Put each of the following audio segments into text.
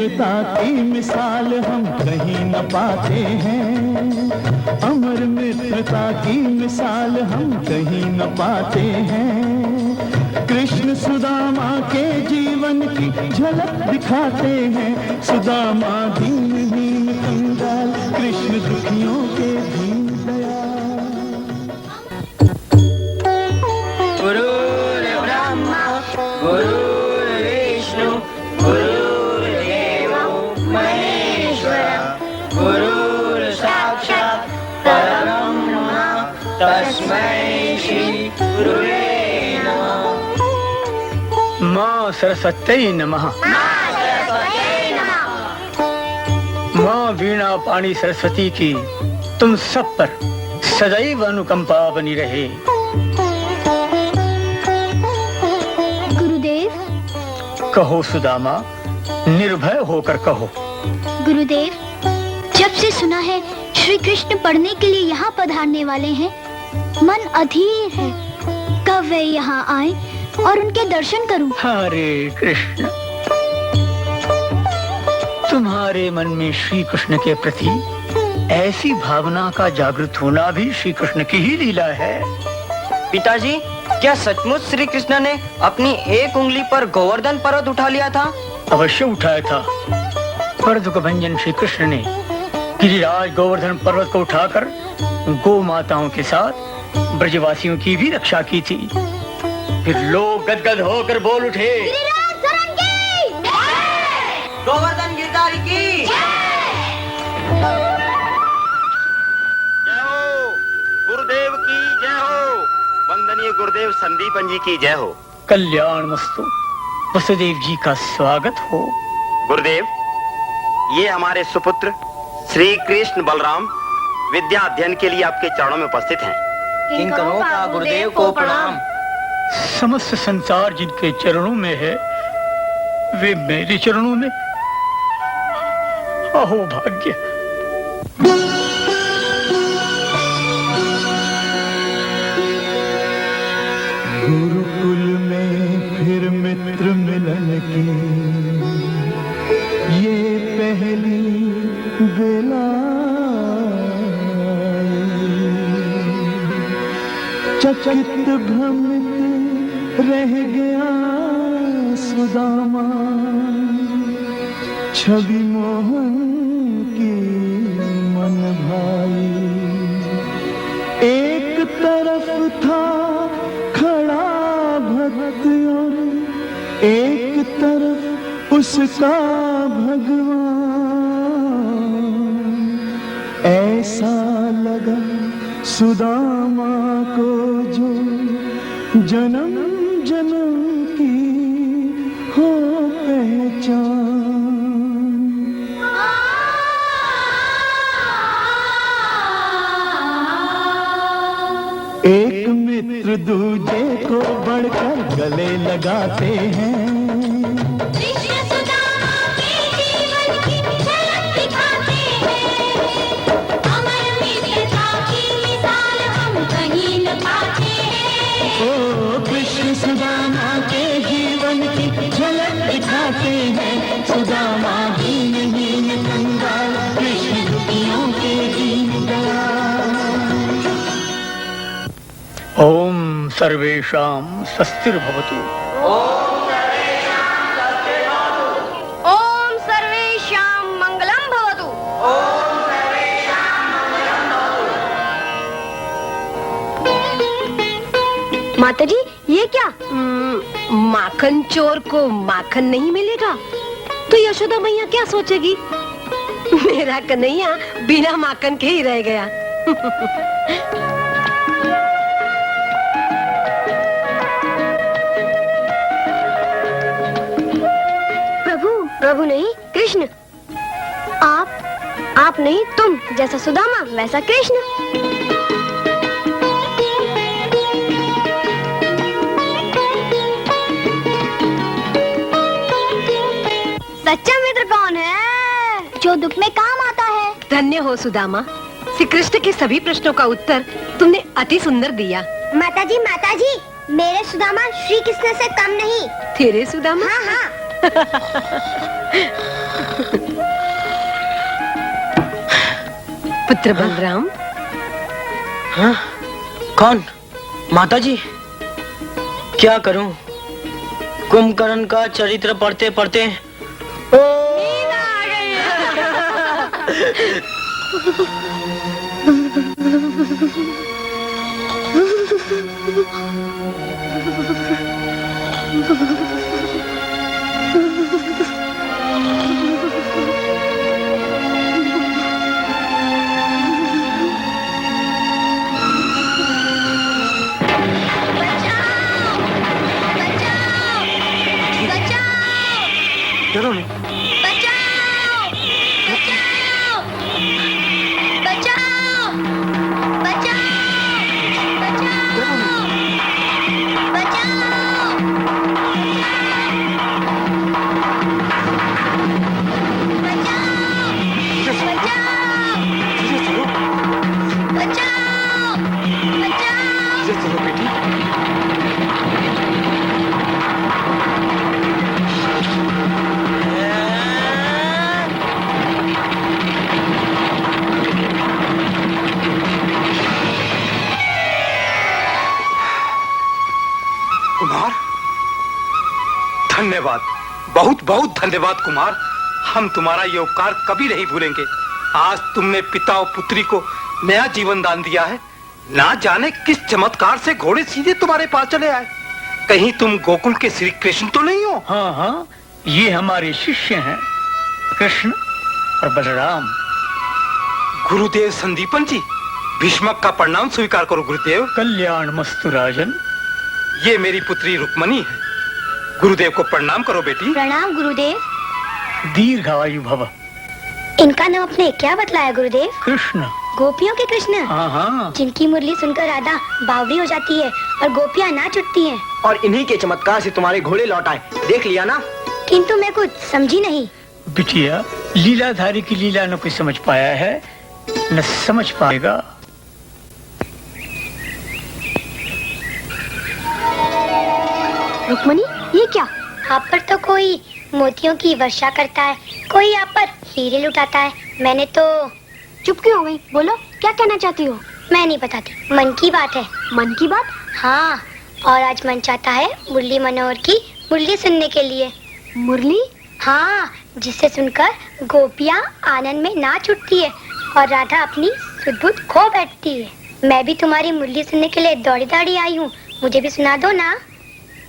मित्रता की मिसाल हम कहीं न पाते हैं। अमर मित्रता की मिसाल हम कहीं न पाते हैं। कृष्ण सुदामा के जीवन की झलक दिखाते हैं। सुदामा दीन कंगाल, कृष्ण दुखियों के दीन दयाल। गुरुर् ब्रह्मा गुरुर्विष्णु गुरुर्देवो महेश्वरः गुरुर् साक्षात् परब्रह्म तस्मै श्री गुरुवे नमः। माँ सरस्वती नमः। माँ वीणा पाणी सरस्वती की तुम सब पर सदैव अनुकंपा बनी रहे। गुरुदेव। कहो सुदामा, निर्भय होकर कहो। गुरुदेव, जब से सुना है श्री कृष्ण पढ़ने के लिए यहाँ पधारने वाले हैं, मन अधीर है। कब वे यहाँ आए और उनके दर्शन करूं। हरे कृष्ण, तुम्हारे मन में श्री कृष्ण के प्रति ऐसी भावना का जागृत होना भी श्री कृष्ण की ही लीला है। पिताजी, क्या सचमुच श्री कृष्ण ने अपनी एक उंगली पर गोवर्धन पर्वत उठा लिया था? अवश्य उठाया था, पर दुखभंजन श्री कृष्ण ने गिरिराज गोवर्धन पर्वत को उठाकर गौ माताओं के साथ ब्रजवासियों की भी रक्षा की थी। फिर लोग गदगद होकर बोल उठे, गोवर्धन गिरधारी की जय हो, गुरुदेव की जय हो, वंदनीय गुरुदेव संदीपन जी की जय हो। कल्याण मस्तु, वसुदेव जी का स्वागत हो। गुरुदेव, ये हमारे सुपुत्र श्री कृष्ण बलराम विद्या अध्ययन के लिए आपके चरणों में उपस्थित हैं। किंकरों का गुरुदेव को प्रणाम। समस्त संसार जिनके चरणों में है, वे मेरे चरणों में। अहो भाग्य। गुरुकुल में फिर मित्र मिलन की ये पहली बेला। चकित भ्रमित रह गया सुदामा, छवि मोहन की मन भाई। एक तरफ था खड़ा भक्त और एक तरफ उसका भगवान। ऐसा लगा सुदामा को जो जन्म जन्म की हो पहचान। एक मित्र दूजे को बढ़कर गले लगाते हैं। कृष्ण सुदामा के जीवन की झलक दिखाते हैं। अमर मित्रता की मिसाल हम कहीं न पाते हैं। ओ कृष्ण सुदामा के जीवन की झलक दिखाते हैं। सुदामा दीन कंगाल, कृष्ण दुखियों के दीन दयाल। ओम सर्वेषां स्वस्तिर्भवतु। ओम सर्वेषां मंगलम भवतु। माताजी, ये क्या? माखन चोर को माखन नहीं मिलेगा तो यशोदा मैया क्या सोचेगी? मेरा कन्हैया बिना माखन के ही रह गया। प्रभु नहीं, कृष्ण। आप नहीं, तुम जैसा सुदामा वैसा कृष्ण। सच्चा मित्र कौन है? जो दुख में काम आता है। धन्य हो सुदामा, श्री कृष्ण के सभी प्रश्नों का उत्तर तुमने अति सुंदर दिया। माताजी, मेरे सुदामा श्री कृष्ण से कम नहीं। तेरे सुदामा? हाँ हाँ। पुत्र बलराम। हाँ? कौन? माताजी, क्या करूं? कुंभकर्ण का चरित्र पढ़ते पढ़ते बचाओ! बचाओ! बचाओ! बचाओ! बचाओ! बचाओ! बचाओ! कुमार, धन्यवाद, बहुत बहुत धन्यवाद कुमार। हम तुम्हारा ये उपकार कभी नहीं भूलेंगे। आज तुमने पिता और पुत्री को नया जीवन दान दिया है। ना जाने किस चमत्कार से घोड़े सीधे तुम्हारे पास चले आए। कहीं तुम गोकुल के श्री कृष्ण तो नहीं हो? हाँ हाँ, ये हमारे शिष्य हैं, कृष्ण और बलराम। गुरुदेव संदीपन जी, भीष्मक का प्रणाम स्वीकार करो गुरुदेव। कल्याण मस्तु राजन। ये मेरी पुत्री रुक्मणी है। गुरुदेव को प्रणाम करो बेटी। प्रणाम गुरुदेव। दीर्घायु भव। इनका नाम आपने क्या बतलाया गुरुदेव? कृष्ण। गोपियों के कृष्ण? हाँ हाँ। जिनकी मुरली सुनकर राधा बावड़ी हो जाती है और गोपियां नाच उठती हैं। और इन्हीं के चमत्कार से तुम्हारे घोड़े लौट आए, देख लिया ना? किंतु मैं कुछ समझी नहीं। बिटिया, लीलाधारी की लीला न कोई समझ पाया है, न समझ पाएगा। रुक्मणी, ये क्या? आप पर तो कोई मोतियों की वर्षा करता है, कोई आप पर हीरे लुटाता है। मैंने तो चुप क्यों हो गई? बोलो, क्या कहना चाहती हो? मैं नहीं बताती, मन की बात है। मन की बात? हाँ, और आज मन चाहता है मुरली मनोहर की मुरली सुनने के लिए। मुरली? हाँ, जिसे सुनकर गोपियाँ आनंद में नाच उठती है और राधा अपनी सुध-बुध खो बैठती है। मैं भी तुम्हारी मुरली सुनने के लिए दौड़ी दौड़ी आई हूँ, मुझे भी सुना दो ना।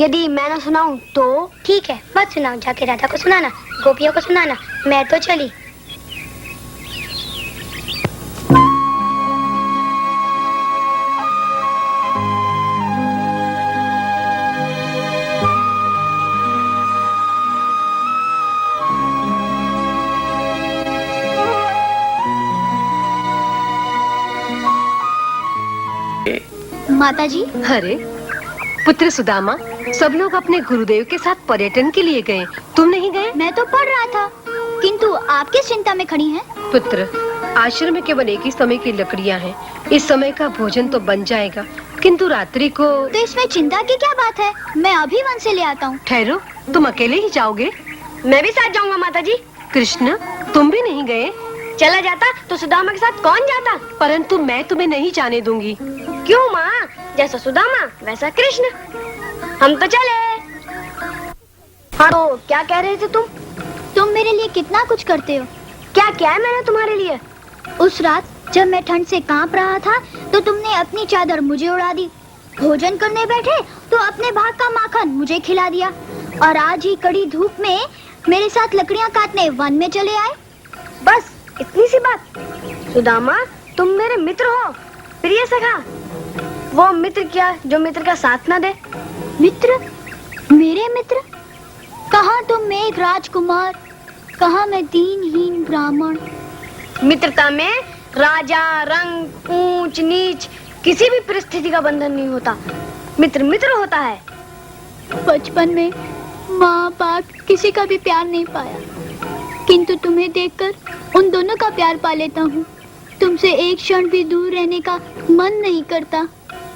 यदि मैं ना सुनाऊं तो? ठीक है, मत सुनाओ, जाके राधा को सुनाना, गोपियों को सुनाना, मैं तो चली। माताजी। अरे पुत्र सुदामा, सब लोग अपने गुरुदेव के साथ पर्यटन के लिए गए, तुम नहीं गए? मैं तो पढ़ रहा था, किंतु आप किस चिंता में खड़ी हैं? पुत्र, आश्रम में केवल एक ही समय की लकड़ियां हैं। इस समय का भोजन तो बन जाएगा, किंतु रात्रि को। तो इसमें चिंता की क्या बात है? मैं अभी वन से ले आता हूँ। ठहरो, तुम अकेले ही जाओगे? मैं भी साथ जाऊंगा माताजी। कृष्ण, तुम भी नहीं गए? चला जाता तो सुदामा के साथ कौन जाता? परंतु मैं तुम्हें नहीं जाने दूंगी। क्यों माँ? जैसा सुदामा वैसा कृष्ण। हम तो चले। हाँ, तो क्या कह रहे थे तुम? तुम मेरे लिए कितना कुछ करते हो। क्या क्या है मैंने तुम्हारे लिए? उस रात जब मैं ठंड से कांप रहा था तो तुमने अपनी चादर मुझे उड़ा दी। भोजन करने बैठे तो अपने भाग का माखन मुझे खिला दिया। और आज ही कड़ी धूप में मेरे साथ लकड़ियाँ काटने वन में चले आए। बस इतनी सी बात? सुदामा, तुम मेरे मित्र हो, प्रिय सखा। वो मित्र क्या जो मित्र का साथ ना दे? मित्र? मेरे मित्र? कहाँ तुम एक राजकुमार, कहाँ मैं दीनहीन ब्राह्मण। मित्रता में राजा, रंग, ऊंच नीच किसी भी परिस्थिति का बंधन नहीं होता। मित्र मित्र होता है। बचपन में माँ बाप किसी का भी प्यार नहीं पाया, किंतु तुम्हें देखकर उन दोनों का प्यार पा लेता हूँ। तुमसे एक क्षण भी दूर रहने का मन नहीं करता।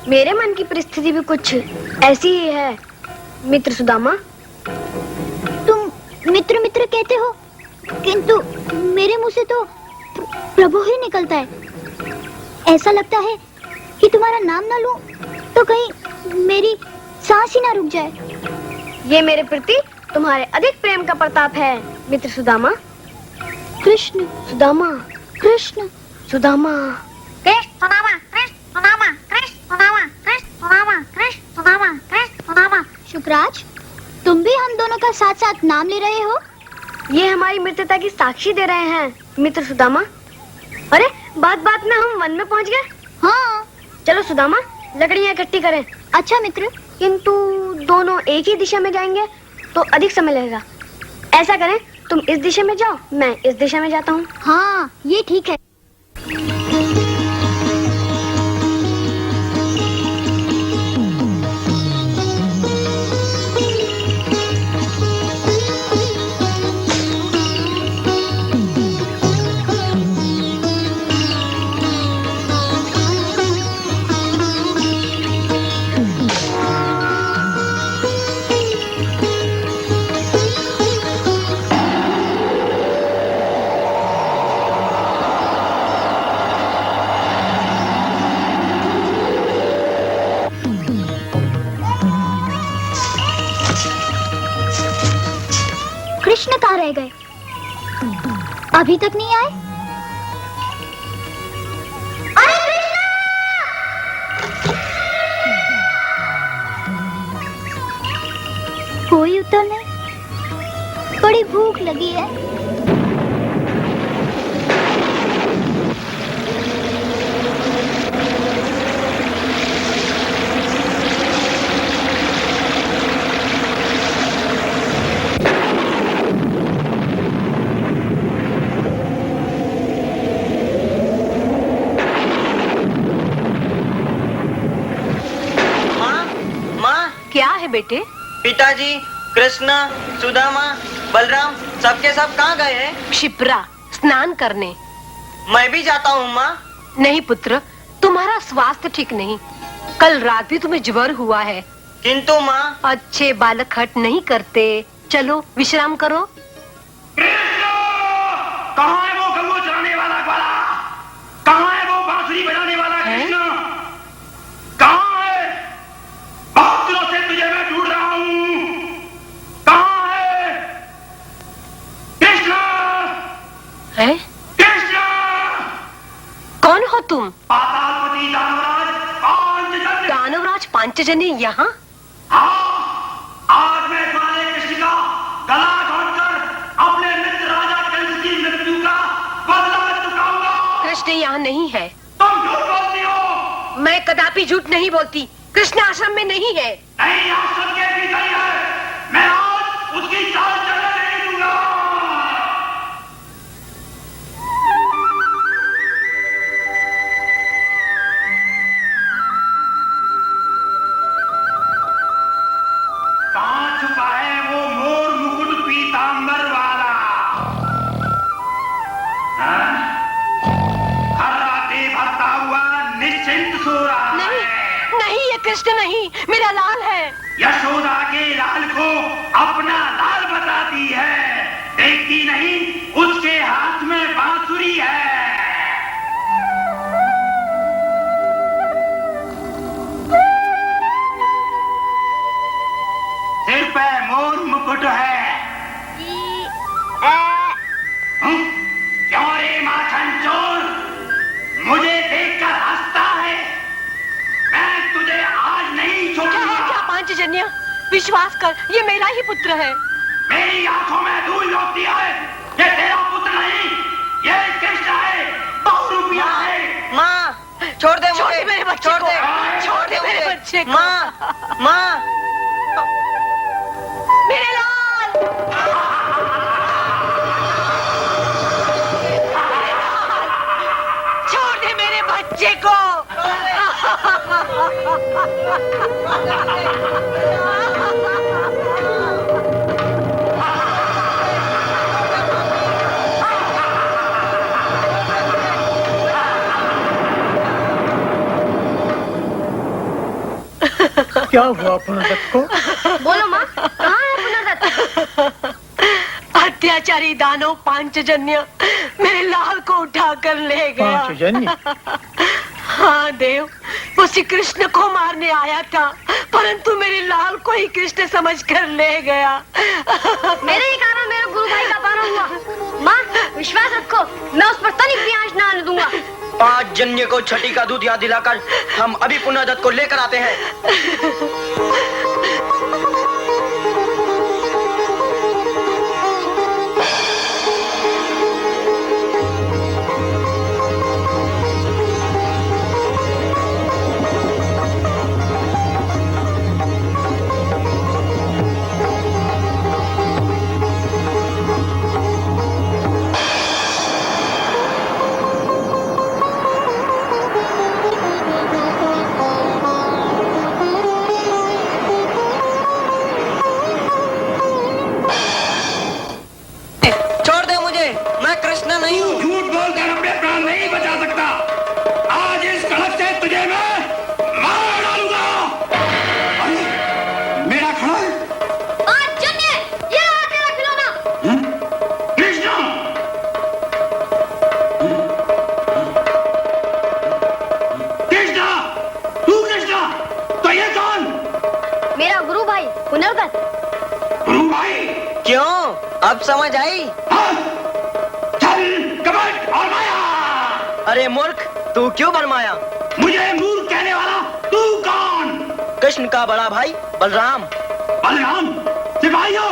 मेरे मन की परिस्थिति भी कुछ ऐसी ही है मित्र सुदामा। तुम मित्र मित्र कहते हो, किंतु मेरे मुंह से तो प्रभु ही निकलता है। ऐसा लगता है कि तुम्हारा नाम ना लूं तो कहीं मेरी सांस ही ना रुक जाए। ये मेरे प्रति तुम्हारे अधिक प्रेम का प्रताप है मित्र सुदामा। कृष्ण, सुदामा, कृष्ण, सुदामा। कृष्ण सुदामा, कृष्ण सुदामा, कृष्ण सुदामा, कृष्ण सुदामा, कृष्ण सुदामा, कृष्ण सुदामा। शुक्राज, तुम भी हम दोनों का साथ साथ नाम ले रहे हो? ये हमारी मित्रता की साक्षी दे रहे हैं मित्र सुदामा। अरे बात बात में हम वन में पहुंच गए। हाँ। चलो सुदामा, लकड़ियाँ इकट्ठी करें। अच्छा मित्र। किंतु दोनों एक ही दिशा में जाएंगे तो अधिक समय लगेगा। ऐसा करें, तुम इस दिशा में जाओ, मैं इस दिशा में जाता हूँ। हाँ, ये ठीक है। कृष्ण कहाँ रह गए? अभी तक नहीं आए? अरे कृष्ण! कोई उत्तर नहीं। बड़ी भूख लगी है। क्या है बेटे? पिताजी, कृष्ण, सुदामा, बलराम सबके सब कहाँ गए हैं? क्षिप्रा, स्नान करने। मैं भी जाता हूँ माँ। नहीं पुत्र, तुम्हारा स्वास्थ्य ठीक नहीं। कल रात भी तुम्हें ज्वर हुआ है। किंतु माँ। अच्छे बालक हट नहीं करते। चलो विश्राम करो। कहाँ है वो गंगो चलाने वाला ग्वाला? कहाँ है वो बांसुरी बजाने वाला कृष्ण? कहाँ है? बहुत दिनों से तुझे मैं ढूंढ रहा हूँ। कहाँ है? कृष्ण! है? कृष्ण! कौन हो तुम? पातालपति दानवराज पांचजन्य। दानवराज पांचजन्य यहाँ? हाँ, आज मैं तुम्हारे कृष्ण का गला घोंटकर अपने मित्र राजा कंस की मृत्यु का बदला चुकाऊंगा। कृष्ण यहाँ नहीं है। तुम झूठ बोलती हो। मैं कदापि झूठ नहीं बोलती। कृष्ण आश्रम में नहीं है। नहीं, आश्रम के भीतर ही है। मैं आज उसकी चाल चलने नहीं दूंगा। कहाँ छुपा है वो मोर मुकुट पीतांबर वाला? हाँ? हर रातें भरता हुआ निश्चिंत सो रहा नहीं, है। नहीं, ये कृष्ण नहीं, मेरा लाल है। यशोदा के लाल को अपना लाल बताती है। देखती नहीं, उसके हाथ में बांसुरी है। सिर पे मोर मुकुट है। क्यों रे माखन चोर, मुझे देखकर हंसता है? मैं तुझे आज नहीं क्या छोड़ूंगा। है क्या पांचजन्य? विश्वास कर, ये मेरा ही पुत्र है। मेरी आंखों में धूल लौटती है। ये तेरा पुत्र नहीं, ये कृष्ण है, बहुरूपिया है। माँ, छोड़ दे छोड़ मुझे। दे मेरे बच्चे छोड़ को। दे। छोड़ दे मेरे मुझे। बच्चे को। माँ, माँ। मेरे लाल! छोड़ दे मेरे बच्चे को। क्या हुआ पुनर्दत्त को? बोलो माँ, कहाँ है पुनर्दत्त? अत्याचारी दानव पांचजन्य मेरे लाल को उठाकर ले गया। पांचजन्य? हाँ देव, वो श्री कृष्ण को मारने आया था, परंतु मेरे लाल को ही कृष्ण समझकर ले गया। मेरे ही कारण मेरे गुरु भाई का पाना हुआ। माँ विश्वास रखो, मैं उस पर तनिक भी आंच ना आने दूंगा। पांचजन्य को छठी का दूध याद दिलाकर हम अभी पुनः दत्त को लेकर आते हैं। झूठ बोलकर अपने प्राण नहीं बचा सकता। आज इस कड़क से तुझे मैं मार डालूंगा। अरे मेरा खड़ा है। पांचजन्य, ये रहा तेरा खिलौना। कृष्ण, कृष्ण, तू कृष्ण, तो ये कौन? मेरा गुरु भाई पुनर्दत्त। गुरु भाई? क्यों, अब समझ आई? हाँ? चल कपट और माया। अरे मूर्ख, तू क्यों भरमाया? मुझे मूर्ख कहने वाला तू कौन? कृष्ण का बड़ा भाई बलराम। बलराम? सिपाहियों,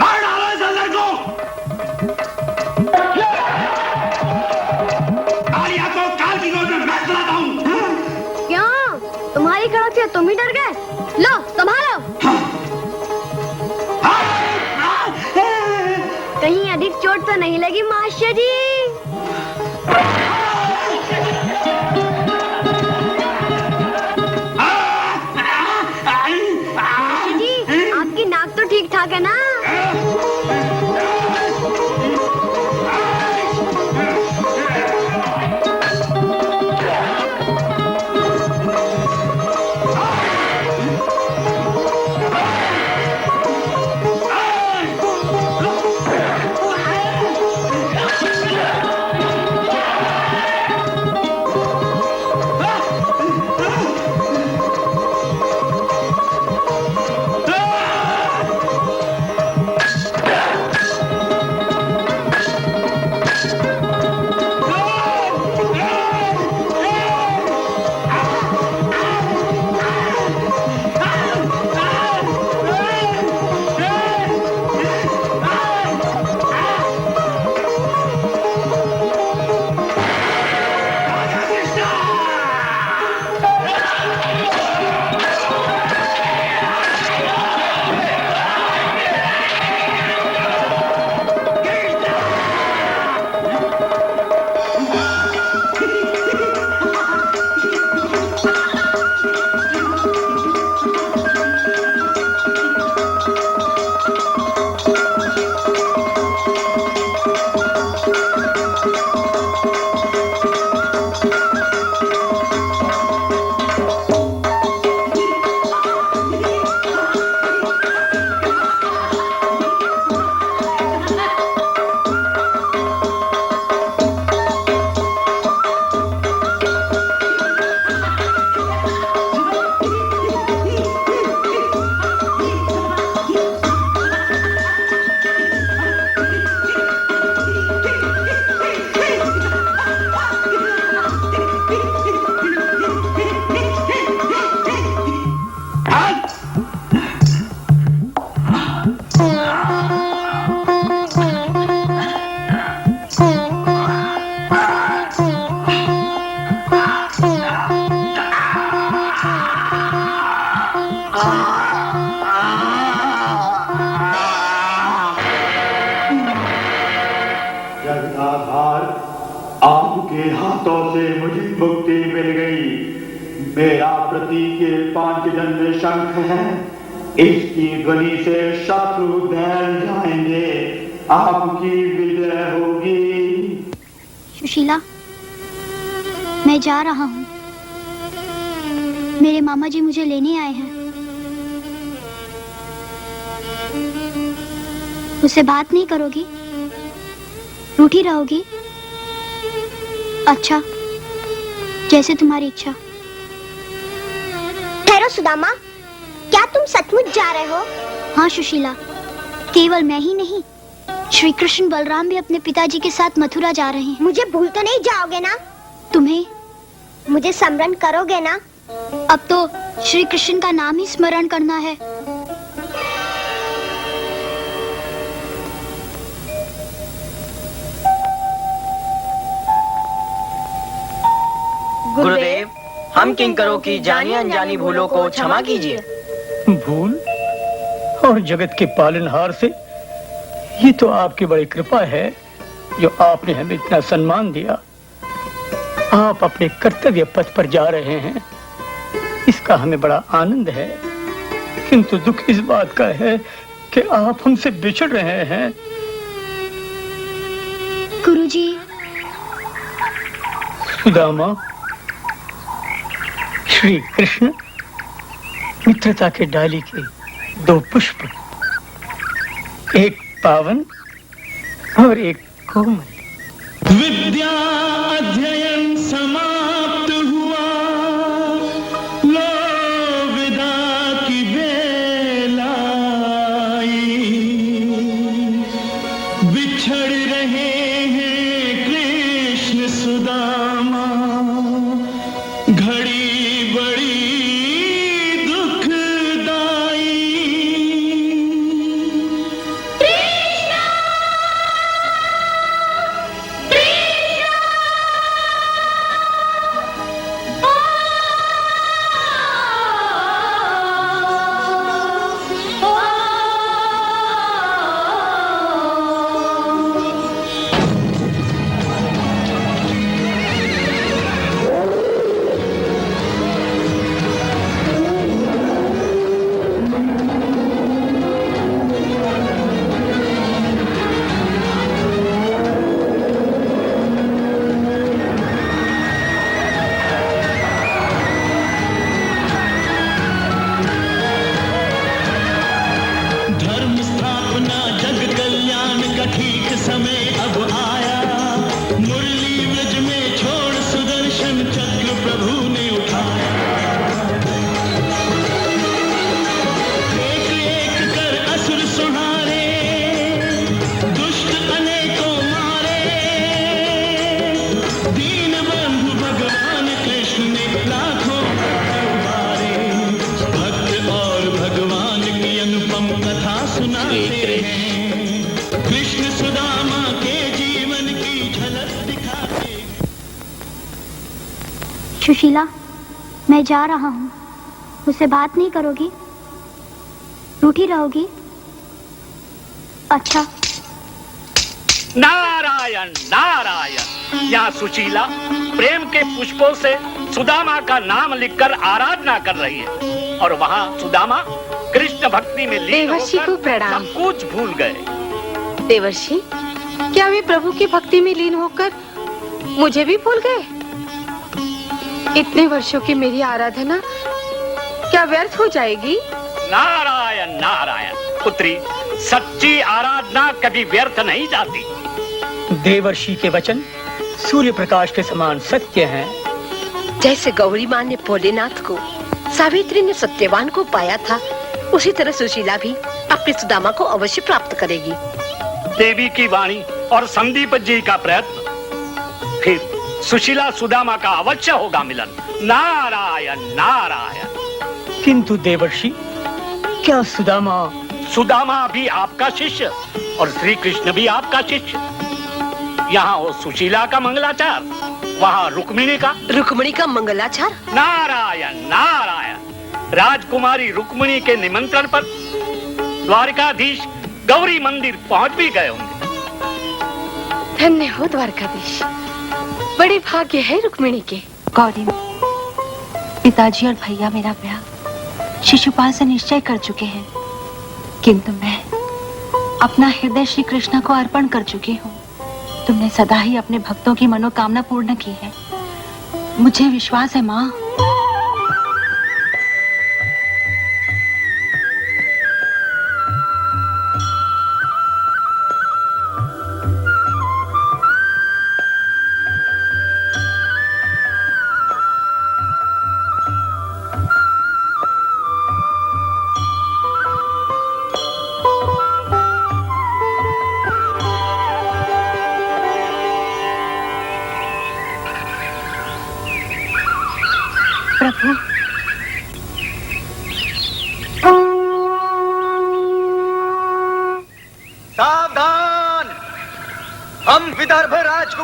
मार डालो इस अंदर को। कालिया को काल की गोद में मैं चलाता हूँ। क्यों, तुम्हारी कड़क से तुम ही डर गए? लो संभालो। कहीं अधिक चोट तो नहीं लगी मास्टर जी? मास्टर जी, आपकी नाक तो ठीक ठाक है ना? जगदाधार, आपके हाथों से मुझे मुक्ति मिल गई। मेरा प्रतीक ये पांचजन्य शंख है, इसकी ध्वनि से शत्रु दहल जाएंगे, आपकी विजय होगी। सुशीला, मैं जा रहा हूँ। मेरे मामा जी मुझे लेने आए हैं। मुझसे बात नहीं करोगी? रूठी रहोगी? अच्छा, जैसे तुम्हारी इच्छा। ठहरो सुदामा, क्या तुम सचमुच जा रहे हो? हाँ सुशीला, केवल मैं ही नहीं, श्री कृष्ण बलराम भी अपने पिताजी के साथ मथुरा जा रहे हैं। मुझे भूल तो नहीं जाओगे ना? तुम्हें? मुझे स्मरण करोगे ना? अब तो श्री कृष्ण का नाम ही स्मरण करना है। गुरुदेव, हम किंकरों की जानी अनजानी भूलों को क्षमा कीजिए। भूल और जगत के पालनहार से ये तो आपकी बड़ी कृपा है जो आपने हमें इतना सम्मान दिया। आप अपने कर्तव्य पथ पर जा रहे हैं, इसका हमें बड़ा आनंद है, किंतु दुख इस बात का है कि आप हमसे बिछड़ रहे हैं। गुरुजी। सुदामा, श्री कृष्ण मित्रता के डाली के 2 पुष्प, एक पावन और एक कोमल। विद्या अध्ययन समाप्त हुआ, लो विदा की बेला आई। बिछड़ रहे हैं कृष्ण सुदामा, घड़ी बड़ी दुखदाई। धर्म स्थापना जग कल्याण का ठीक समय अब आया। मुरली व्रज में छोड़ सुदर्शन चक्र प्रभु ने उठाया। एक एक कर असुर सुहारे, दुष्ट अनेकों मारे। दीन बंधु भगवान कृष्ण ने लाखों उबारे। भक्त और भगवान की अनुपम कथा सुनाते हैं, कृष्ण सुदामा के जीवन की झलक दिखाते हैं। सुशीला, मैं जा रहा हूँ, मुझसे बात नहीं करोगी? रूठी रहोगी? अच्छा। नारायण नारायण। यहाँ सुशीला प्रेम के पुष्पों से सुदामा का नाम लिखकर आराधना कर रही है, और वहाँ सुदामा कृष्ण भक्ति में लीन देवर्षि होकर को प्रणाम। सब कुछ भूल गए। देवर्षि, क्या वे प्रभु की भक्ति में लीन होकर मुझे भी भूल गए? इतने वर्षों की मेरी आराधना क्या व्यर्थ हो जाएगी? नारायण नारायण। पुत्री, सच्ची आराधना कभी व्यर्थ नहीं जाती। देवर्षि के वचन सूर्य प्रकाश के समान सत्य हैं। जैसे गौरी माँ ने भोलेनाथ को, सावित्री ने सत्यवान को पाया था, उसी तरह सुशीला भी अपने सुदामा को अवश्य प्राप्त करेगी। देवी की वाणी और संदीप जी का प्रयत्न, फिर सुशीला सुदामा का अवश्य होगा मिलन। नारायण नारायण। किंतु देवर्षि, क्या सुदामा भी आपका शिष्य और श्री कृष्ण भी आपका शिष्य। यहाँ हो सुशीला का मंगलाचार, वहाँ रुक्मिणी का मंगलाचार। नारायण नारायण। राजकुमारी रुक्मिणी के निमंत्रण पर द्वारकाधीश गौरी मंदिर पहुँच भी गए होंगे। धन्य हो द्वारकाधीश, बड़े भाग्य है रुक्मिणी के। गौरी, पिताजी और भैया मेरा ब्याह शिशुपाल से निश्चय कर चुके हैं, किंतु मैं अपना हृदय श्री कृष्ण को अर्पण कर चुकी हूँ। तुमने सदा ही अपने भक्तों की मनोकामना पूर्ण की है, मुझे विश्वास है माँ।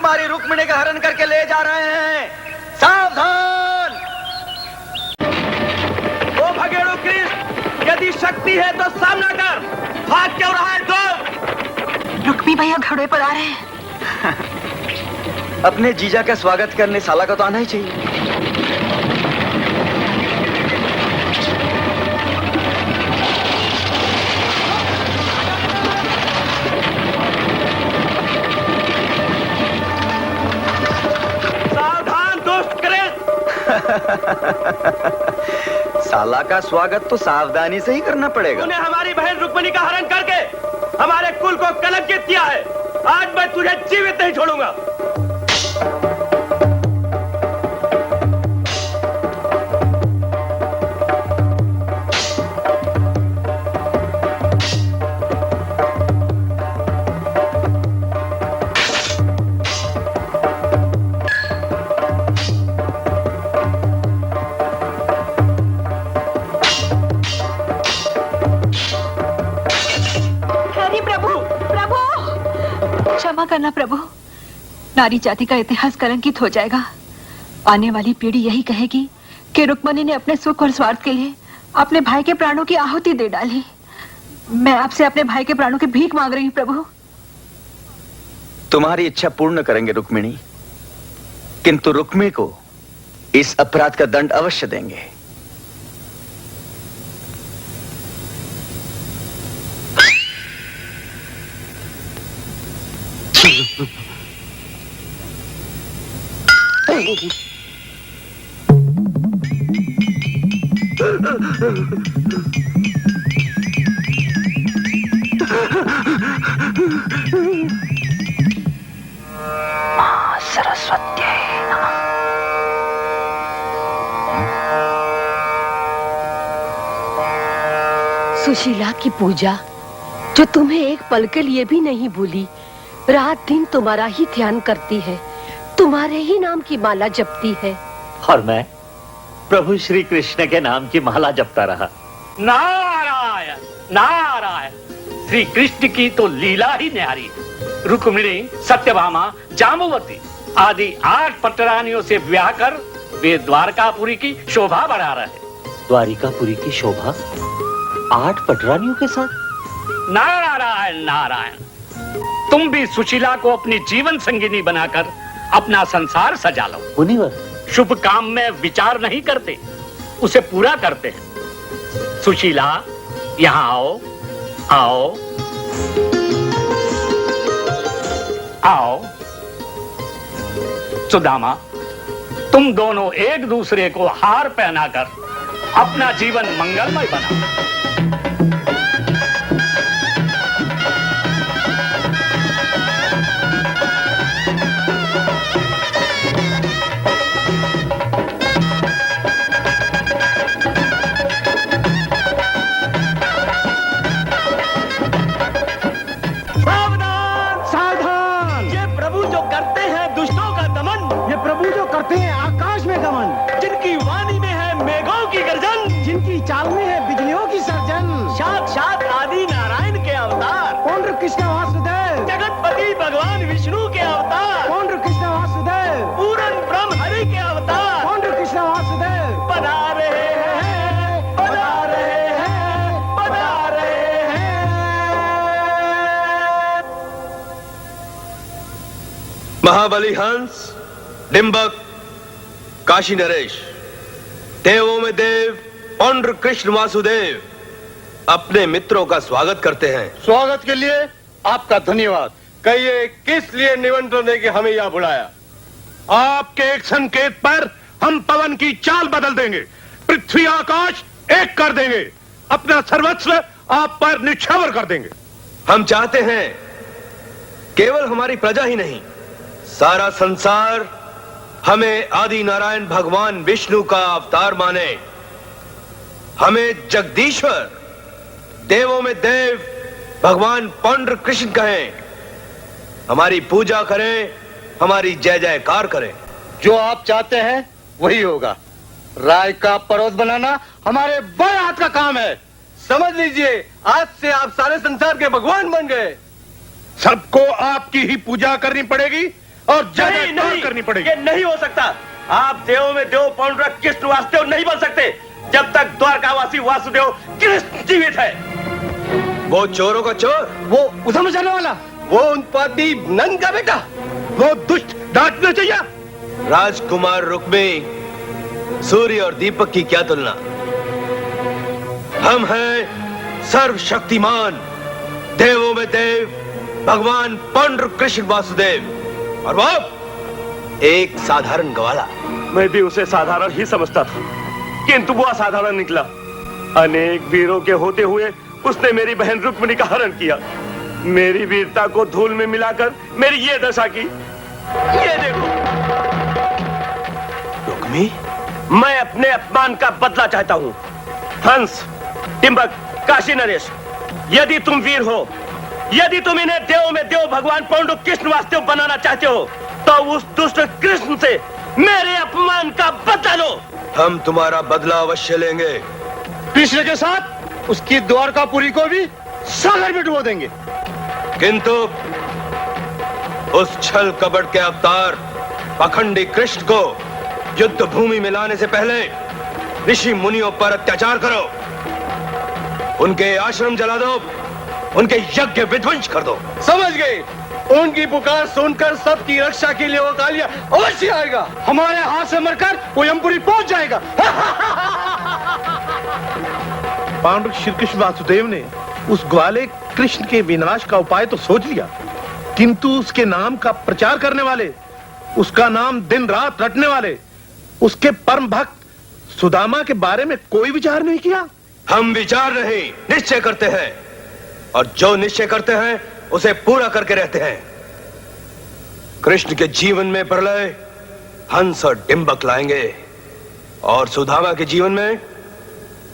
हमारी रुक्मिणी का हरण करके ले जा रहे हैं। सावधान! ओ भगेड़ू कृष्ण, यदि शक्ति है तो सामना कर। भाग क्यों रहा है तो? रुक्मी भैया घोड़े पर आ रहे हैं। अपने जीजा का स्वागत करने साला का तो आना ही चाहिए। सावधान दुष्ट कृष्ण! साला का स्वागत तो सावधानी से ही करना पड़ेगा। तूने हमारी बहन रुक्मिणी का हरण करके हमारे कुल को कलंकित किया है। आज मैं तुझे जीवित नहीं छोड़ूंगा। क्षमा करना प्रभु, नारी जाति का इतिहास कलंकित हो जाएगा। आने वाली पीढ़ी यही कहेगी कि रुक्मिणी ने अपने सुख और स्वार्थ के लिए अपने भाई के प्राणों की आहुति दे डाली। मैं आपसे अपने भाई के प्राणों की भीख मांग रही हूँ प्रभु। तुम्हारी इच्छा पूर्ण करेंगे रुक्मिणी, किंतु रुक्मिणी को इस अपराध का दंड अवश्य देंगे। सुशीला की पूजा जो तुम्हें एक पल के लिए भी नहीं भूली, रात दिन तुम्हारा ही ध्यान करती है, तुम्हारे ही नाम की माला जपती है। और मैं प्रभु श्री कृष्ण के नाम की माला जपता रहा। नारायण नारायण! श्री कृष्ण की तो लीला ही न्यारी है। रुक्मिणी, सत्यभामा, जाम्बुवती आदि 8 पटरानियों से ब्याह कर वे द्वारकापुरी की शोभा बढ़ा रहे। द्वारिकापुरी की शोभा 8 पटरानियों के साथ? नारायण नारायण! तुम भी सुशीला को अपनी जीवन संगिनी बनाकर अपना संसार सजा लो। मुनिवर, शुभ काम में विचार नहीं करते, उसे पूरा करते हैं। सुशीला, यहाँ आओ, आओ, आओ। सुदामा, तुम दोनों एक दूसरे को हार पहनाकर अपना जीवन मंगलमय बनाओ। करते हैं आकाश में गमन, जिनकी वाणी में है मेघों की गर्जन, जिनकी चाल में है बिजलियों की सर्जन, साक्षात आदि नारायण के अवतार, पौंड्र कृष्ण वासुदेव, जगतपति भगवान विष्णु के अवतार, पौंड्र कृष्ण वासुदेव, पूर्ण ब्रह्म हरि के अवतार, पौंड्र कृष्ण वासुदेव बना रहे हैं, बना रहे हैं, बना रहे हैं। महाबली हंस, डिंबक, काशी नरेश, देवों में देव पौंड्र कृष्ण वासुदेव अपने मित्रों का स्वागत करते हैं। स्वागत के लिए आपका धन्यवाद। कहिए किस लिए निमंत्रण देके हमें यहाँ बुलाया? आपके एक संकेत पर हम पवन की चाल बदल देंगे, पृथ्वी आकाश एक कर देंगे, अपना सर्वस्व आप पर निछावर कर देंगे। हम चाहते हैं केवल हमारी प्रजा ही नहीं, सारा संसार हमें आदि नारायण भगवान विष्णु का अवतार माने, हमें जगदीश्वर, देवों में देव भगवान पौंड्र कृष्ण कहें, हमारी पूजा करें, हमारी जय जयकार करें। जो आप चाहते हैं वही होगा। राय का परोस बनाना हमारे बाएं हाथ का काम है। समझ लीजिए, आज से आप सारे संसार के भगवान बन गए। सबको आपकी ही पूजा करनी पड़ेगी और जय करनी पड़ेगी। ये नहीं हो सकता। आप देवों में देव पांडुरंग कृष्ण वासुदेव नहीं बन सकते जब तक द्वारकावासी वासुदेव कृष्ण जीवित है। वो चोरों का चोर, वो उधम जाने वाला, वो उन पापी नंद का बेटा, वो दुष्ट डांटना चाहिए। राजकुमार रुक्मी, सूर्य और दीपक की क्या तुलना। हम हैं सर्वशक्तिमान देवों में देव भगवान पांडुरंग कृष्ण वासुदेव, और वो एक साधारण ग्वाला। मैं भी उसे साधारण ही समझता था, किंतु वो असाधारण निकला। अनेक वीरों के होते हुए उसने मेरी बहन रुक्मिणी का हरण किया। मेरी वीरता को धूल में मिलाकर मेरी ये दशा की। ये देखो रुक्मी, मैं अपने अपमान का बदला चाहता हूँ। हंस, टिम्बक, काशी नरेश, यदि तुम वीर हो, यदि तुम इन्हें देवों में देव भगवान पांडुरंग कृष्ण वासुदेव बनाना चाहते हो, तो उस दुष्ट कृष्ण से मेरे अपमान का बदला लो। हम तुम्हारा बदला अवश्य लेंगे। कृष्ण के साथ उसकी द्वारकापुरी को भी सागर में डुबो देंगे। किंतु उस छल कपट के अवतार पाखंडी कृष्ण को युद्ध भूमि में लाने से पहले ऋषि मुनियों पर अत्याचार करो, उनके आश्रम जला दो, उनके यज्ञ विध्वंस कर दो। समझ गए? उनकी पुकार सुनकर सबकी रक्षा के लिए वो कालिया अवश्य आएगा। हमारे हाथ से मरकर वो यमपुरी पहुंच जाएगा। पांडुरंग श्री कृष्ण वासुदेव ने उस ग्वाले कृष्ण के विनाश का उपाय तो सोच लिया, किंतु उसके नाम का प्रचार करने वाले, उसका नाम दिन रात रटने वाले, उसके परम भक्त सुदामा के बारे में कोई विचार नहीं किया। हम विचार नहीं, निश्चय करते हैं, और जो निश्चय करते हैं उसे पूरा करके रहते हैं। कृष्ण के जीवन में प्रलय हंस और डिंबक लाएंगे, और सुदामा के जीवन में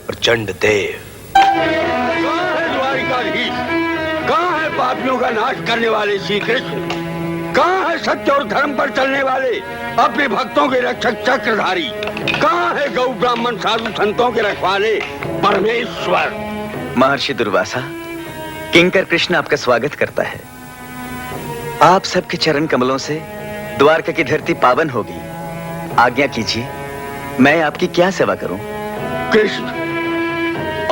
प्रचंड देव। कहाँ है द्वारिकाधीश? कहाँ है पापियों का नाश करने वाले श्री कृष्ण? कहाँ है सत्य और धर्म पर चलने वाले अपने भक्तों के रक्षक चक्रधारी? कहाँ है गौ ब्राह्मण साधु संतों के रखवाले परमेश्वर? महर्षि दुर्वासा, किंकर कृष्ण आपका स्वागत करता है। आप सबके चरण कमलों से द्वारका की धरती पावन होगी। आज्ञा कीजिए, मैं आपकी क्या सेवा करूं? कृष्ण,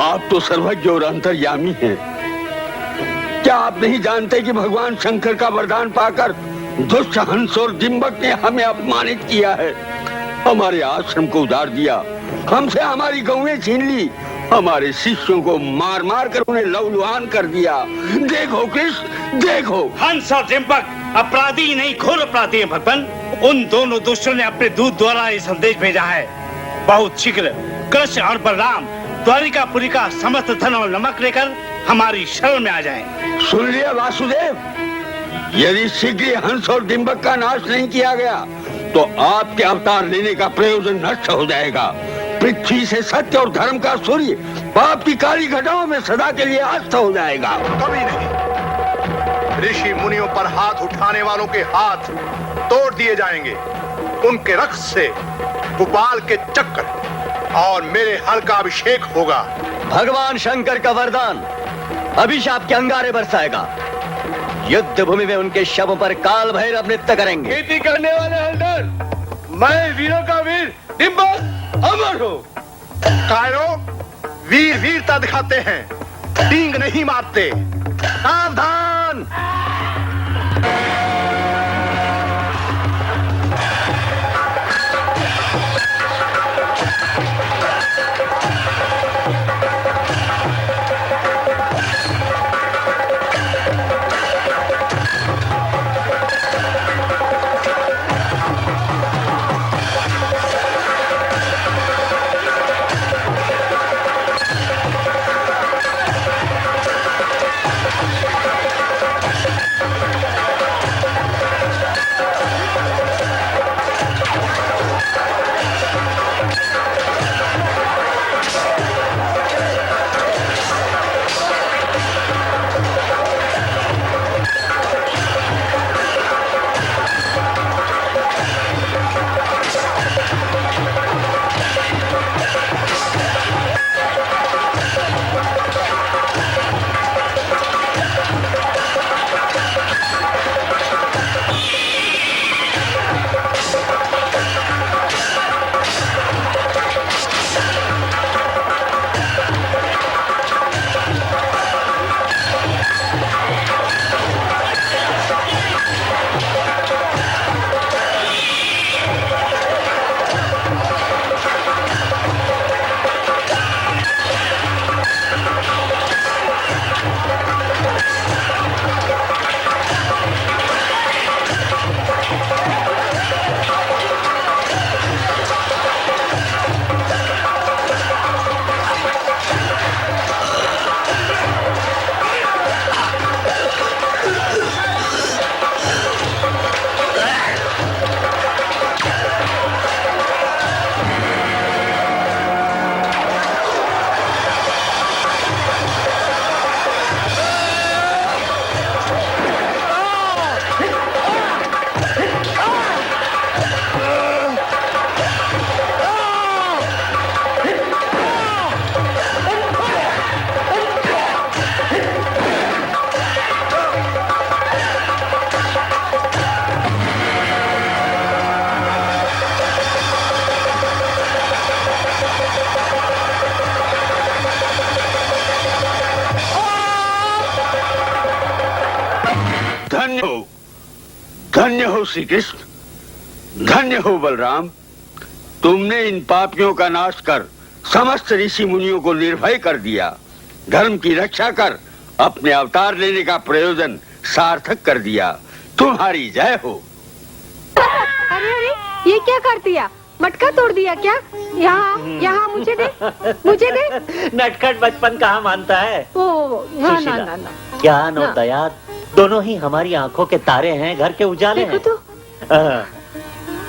आप तो सर्वज्ञ और अंतर्यामी हैं। क्या आप नहीं जानते कि भगवान शंकर का वरदान पाकर दुष्ट हंस और डिंबक ने हमें अपमानित किया है, हमारे आश्रम को उजाड़ दिया, हमसे हमारी गौएं छीन ली, हमारे शिष्यों को मार मार कर उन्हें लहूलुहान कर दिया। देखो कृष्ण, देखो। हंस और डिंबक अपराधी नहीं, घोर अपराधी हैं भगवान। उन दोनों दुष्टों ने अपने दूत द्वारा ये संदेश भेजा है, बहुत शीघ्र कृष्ण और बलराम द्वारिकापुरी का समस्त धन और नमक लेकर हमारी शरण में आ जाएं। सुन लिया वासुदेव, यदि शीघ्र हंस और डिंबक का नाश नहीं किया गया तो आपके अवतार लेने का प्रयोजन नष्ट हो जाएगा। पृथ्वी से सत्य और धर्म का सूर्य पाप की काली घटाओं में सदा के लिए अस्त हो जाएगा। कभी नहीं। ऋषि मुनियों पर हाथ उठाने वालों के हाथ तोड़ दिए जाएंगे, उनके रक्त से गोपाल के चक्र और मेरे हल का अभिषेक होगा। भगवान शंकर का वरदान अभिशाप के अंगारे बरसाएगा। युद्ध भूमि में उनके शवों पर काल भैरव नृत्य करेंगे। खेती करने वाले हलदर, मैं वीरों का वीर डिंबक अमर हो। कायरो, वीर वीरता दिखाते हैं, डींग नहीं मारते। सावधान। धन्य हो श्री कृष्ण, धन्य हो बलराम। तुमने इन पापियों का नाश कर समस्त ऋषि मुनियों को निर्भय कर दिया, धर्म की रक्षा कर अपने अवतार लेने का प्रयोजन सार्थक कर दिया। तुम्हारी जय हो। अरे अरे, ये क्या कर दिया? मटका तोड़ दिया क्या? यहाँ यहाँ मुझे दे, मुझे दे। नटखट बचपन कहाँ मानता है? ओ ना ना ना ना। ज्ञान और दया दोनों ही हमारी आंखों के तारे हैं, घर के उजाले हैं। तो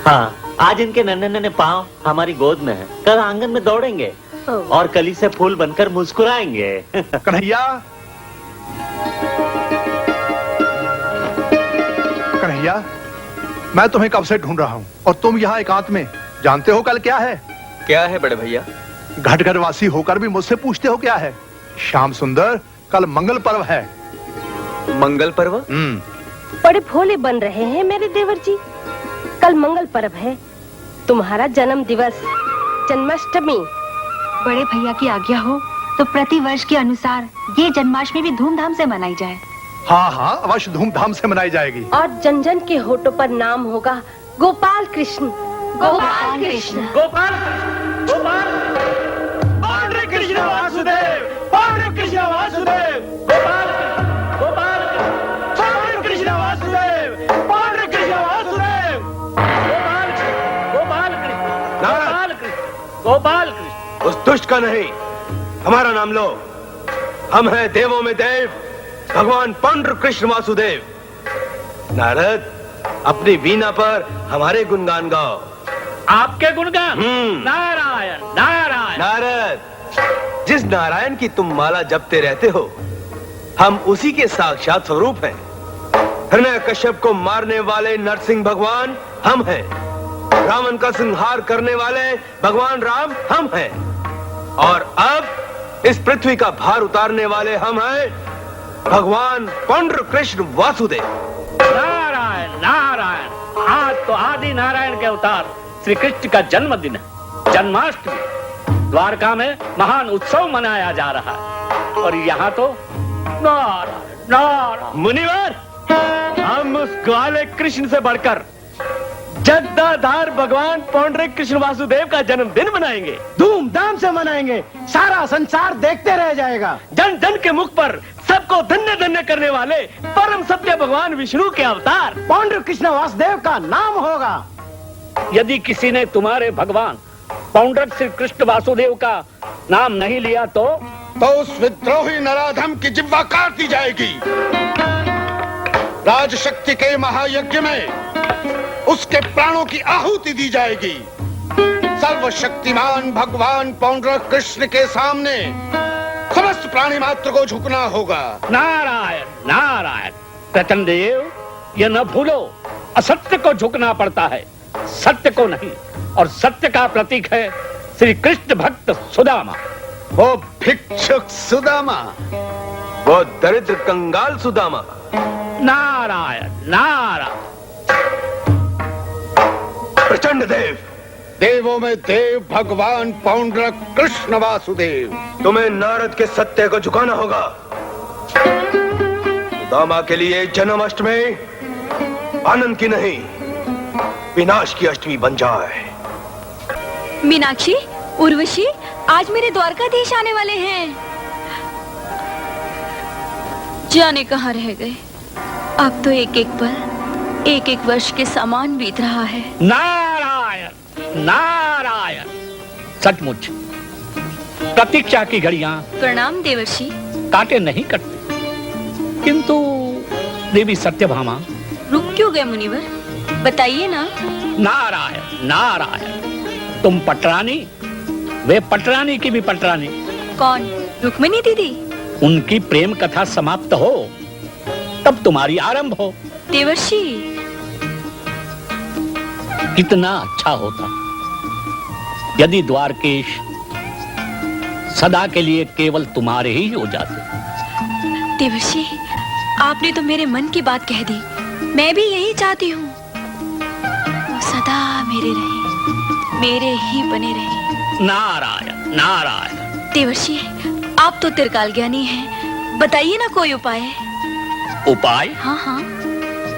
हाँ, आज इनके नन्हे नन्हे पाँव हमारी गोद में हैं। कल आंगन में दौड़ेंगे और कली से फूल बनकर मुस्कुराएंगे। कन्हैया, कन्हैया, मैं तुम्हें कब से ढूंढ रहा हूँ और तुम यहाँ एकांत में। जानते हो कल क्या है? क्या है बड़े भैया? घटघटवासी होकर भी मुझसे पूछते हो क्या है? श्याम सुंदर, कल मंगल पर्व है। मंगल पर्व? बड़े भोले बन रहे हैं मेरे देवर जी। कल मंगल पर्व है, तुम्हारा जन्म दिवस, जन्माष्टमी। बड़े भैया की आज्ञा हो तो प्रति वर्ष के अनुसार ये जन्माष्टमी भी धूमधाम से मनाई जाए। हाँ हाँ, अवश्य धूमधाम से मनाई जाएगी। और जन जन के होठों पर नाम होगा गोपाल कृष्ण, गोपाल कृष्ण, गोपाल गोपाल। पांडु कृष्ण वासुदेव, पांडु कृष्ण वासुदेव, गोपाल गोपाल। पांडु कृष्ण वासुदेव, पांडु कृष्ण वासुदेव, गोपाल गोपाल कृष्ण, गोपाल कृष्ण, गोपाल कृष्ण। उस दुष्ट का नहीं, हमारा नाम लो। हम हैं देवों में देव, भगवान पांडु कृष्ण वासुदेव। नारद, अपनी वीणा पर हमारे गुणगान गाओ। आपके गुणगान? नारायण नारायण। नारद, जिस नारायण की तुम माला जपते रहते हो, हम उसी के साक्षात स्वरूप हैं। हिरण्यकश्यप को मारने वाले नरसिंह भगवान हम हैं। रावण का संहार करने वाले भगवान राम हम हैं। और अब इस पृथ्वी का भार उतारने वाले हम हैं भगवान पांडु कृष्ण वासुदेव। नारायण नारायण। आज तो आदि नारायण के अवतार श्री कृष्ण का जन्मदिन है, जन्माष्टमी। द्वारका में महान उत्सव मनाया जा रहा है और यहाँ तो नारायण नारायण। मुनिवर, हम उस ग्वाले कृष्ण से बढ़कर जगदाधार भगवान पांडु कृष्ण वासुदेव का जन्मदिन मनाएंगे, धूमधाम से मनाएंगे। सारा संसार देखते रह जाएगा। जन जन के मुख पर सबको धन्य धन्य करने वाले परम सत्य भगवान विष्णु के अवतार पांडु कृष्ण वासुदेव का नाम होगा। यदि किसी ने तुम्हारे भगवान पांडु श्री कृष्ण वासुदेव का नाम नहीं लिया तो उस विद्रोही नराधम की जिह्वा काट दी जाएगी। राजशक्ति के महायज्ञ में उसके प्राणों की आहुति दी जाएगी। सर्वशक्तिमान भगवान पांडु कृष्ण के सामने समस्त प्राणी मात्र को झुकना होगा। नारायण नारायण। प्रचंडदेव, यह न भूलो, असत्य को झुकना पड़ता है, सत्य को नहीं। और सत्य का प्रतीक है श्री कृष्ण भक्त सुदामा। वो भिक्षुक सुदामा, वो दरिद्र कंगाल सुदामा। नारायण नारायण। प्रचंड देव, देवों में देव भगवान पांडु कृष्ण वासुदेव। तुम्हें नारद के सत्य को झुकाना होगा। सुदामा के लिए जन्माष्टमी आनंद की नहीं, विनाश की अष्टमी बन जाए। मीनाक्षी, उर्वशी, आज मेरे द्वारकाधीश आने वाले हैं। जाने कहाँ रह गए। अब तो एक एक पल, एक एक वर्ष के समान बीत रहा है। नारायण नारायण। सचमुच प्रतीक्षा की घड़ियां प्रणाम देवर्षि। काटे नहीं कटते, किंतु देवी सत्यभामा रुक क्यों गए मुनिवर, बताइए ना। नारायण नारायण। तुम पटरानी, वे पटरानी की भी पटरानी। कौन? रुक्मिणी दीदी? उनकी प्रेम कथा समाप्त हो तब तुम्हारी आरंभ हो। देवर्षि, कितना अच्छा होता यदि द्वारकेश सदा के लिए केवल तुम्हारे ही हो जाते। देवर्षि, आपने तो मेरे मन की बात कह दी। मैं भी यही चाहती हूँ, वो सदा मेरे रहे, मेरे ही बने रहे। नारायण नारायण। देवर्षि, आप तो त्रिकाल ज्ञानी हैं, बताइए ना कोई उपाय। उपाय? हाँ हाँ।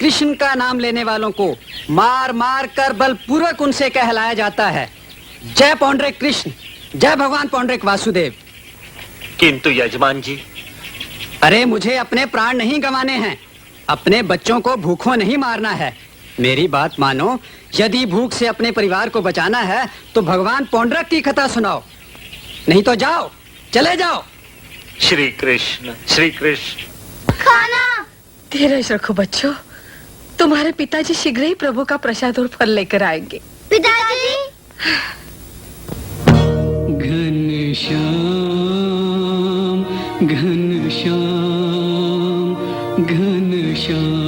कृष्ण का नाम लेने वालों को मार मार कर बलपूर्वक उनसे कहलाया जाता है, जय पौंडरिक कृष्ण, जय भगवान पौंडरिक वासुदेव। किंतु यजमान जी, अरे मुझे अपने प्राण नहीं गंवाने हैं, अपने बच्चों को भूखों नहीं मारना है। मेरी बात मानो, यदि भूख से अपने परिवार को बचाना है तो भगवान पौंडरक की कथा सुनाओ, नहीं तो जाओ, चले जाओ। श्री कृष्ण, श्री कृष्ण। खाना धीरज रखो बच्चों, तुम्हारे पिताजी शीघ्र ही प्रभु का प्रसाद और फल लेकर आएंगे। पिताजी। घनश्याम घनश्याम घनश्याम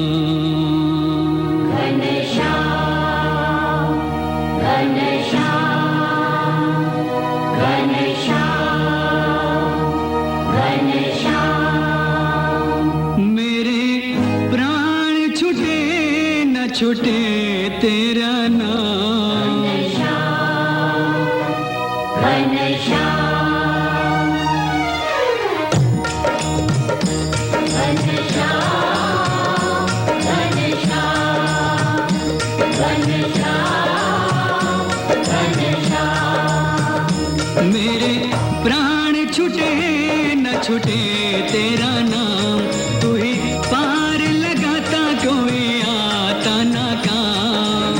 छूटे तेरा नाम, मेरे प्राण छूटे न छूटे तेरा नाम, तू ही पार लगाता कोई आता ना काम।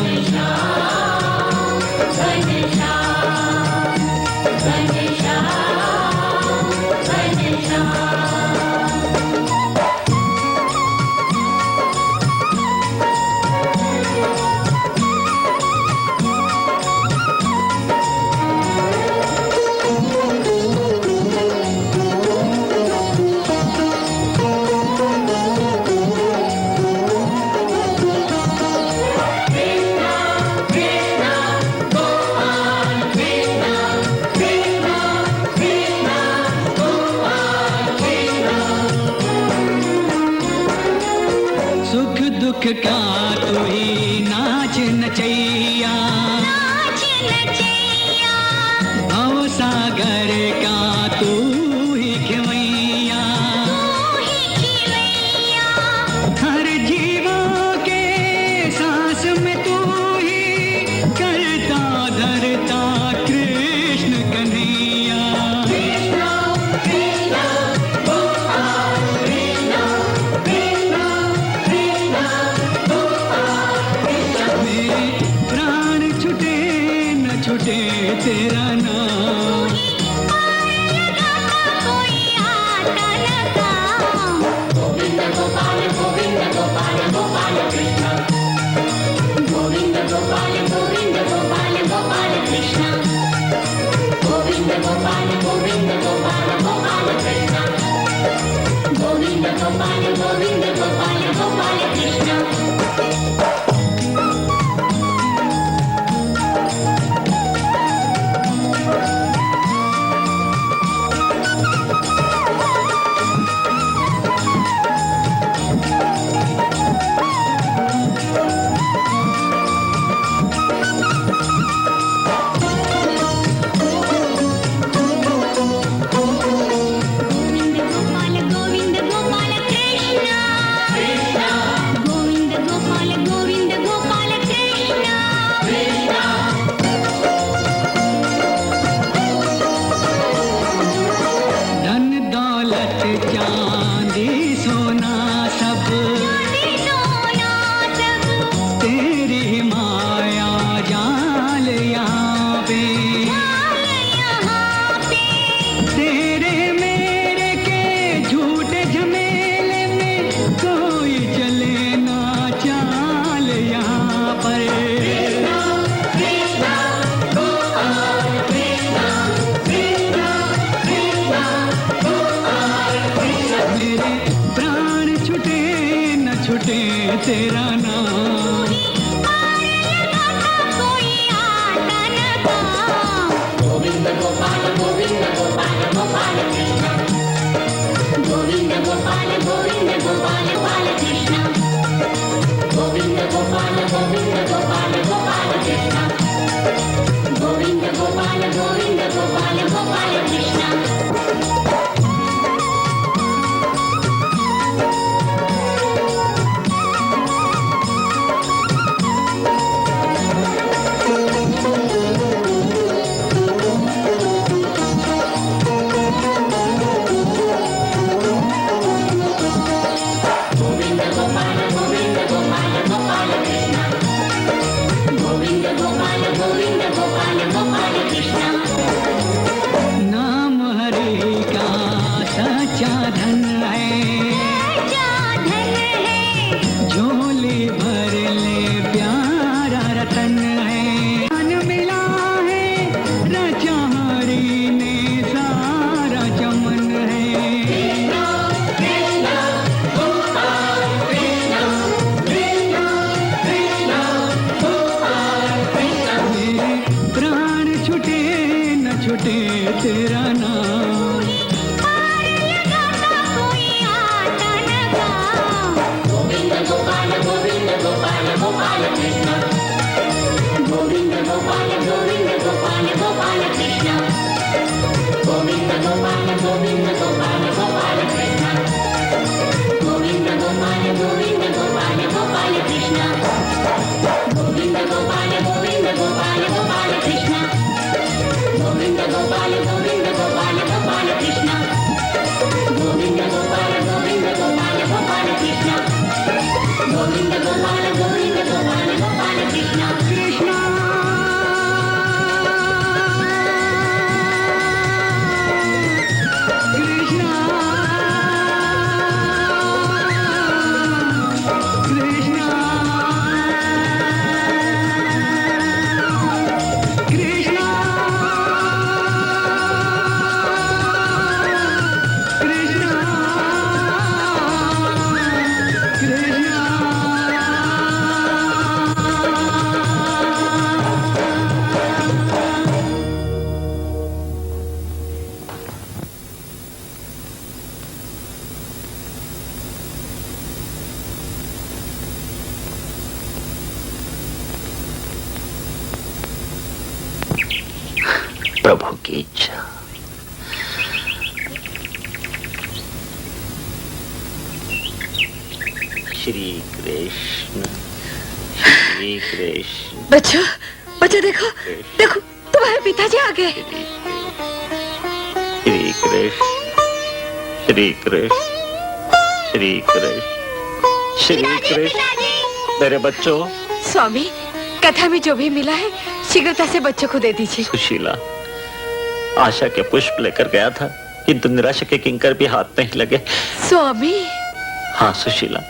दुख का तू ही नाच नचैया, भव सागर का तू ही खिवैया, हर जीवों के सांस में तू ही करता धरता कृष्ण कन्हैया। तेरा नाम, गोविंद गोपाल गोविंद गोपाल गोपाल कृष्ण, गोविंद गोपाल गोविंद गोपाल गोपाल कृष्ण, गोविंद गोपाल गोविंद गोपाल गोपाल कृष्ण, गोविंद गोपाल गोविंद गोपाल गोपाल कृष्ण। तेरा नाम, गोविंद गोपाल गोविंद गोपाल गोपाल कृष्ण, गोविंद गोपाल गोविंद गोपाल गोपाल कृष्ण, गोविंद गोपाल गोविंद गोपाल गोपाल कृष्ण, गोविंद गोपाल गोविंद गोपाल गोपाल कृष्ण। श्री कृष्ण श्री कृष्ण। बच्चों बच्चों देखो देखो तुम्हारे पिताजी आ गए। श्री कृष्ण श्री कृष्ण श्री कृष्ण श्री कृष्ण। मेरे बच्चों, स्वामी कथा में जो भी मिला है शीघ्रता से बच्चों को दे दीजिए। सुशीला आशा के पुष्प लेकर गया था, किंतु निराशा के किंकर भी हाथ नहीं लगे। स्वामी। हाँ सुशीला,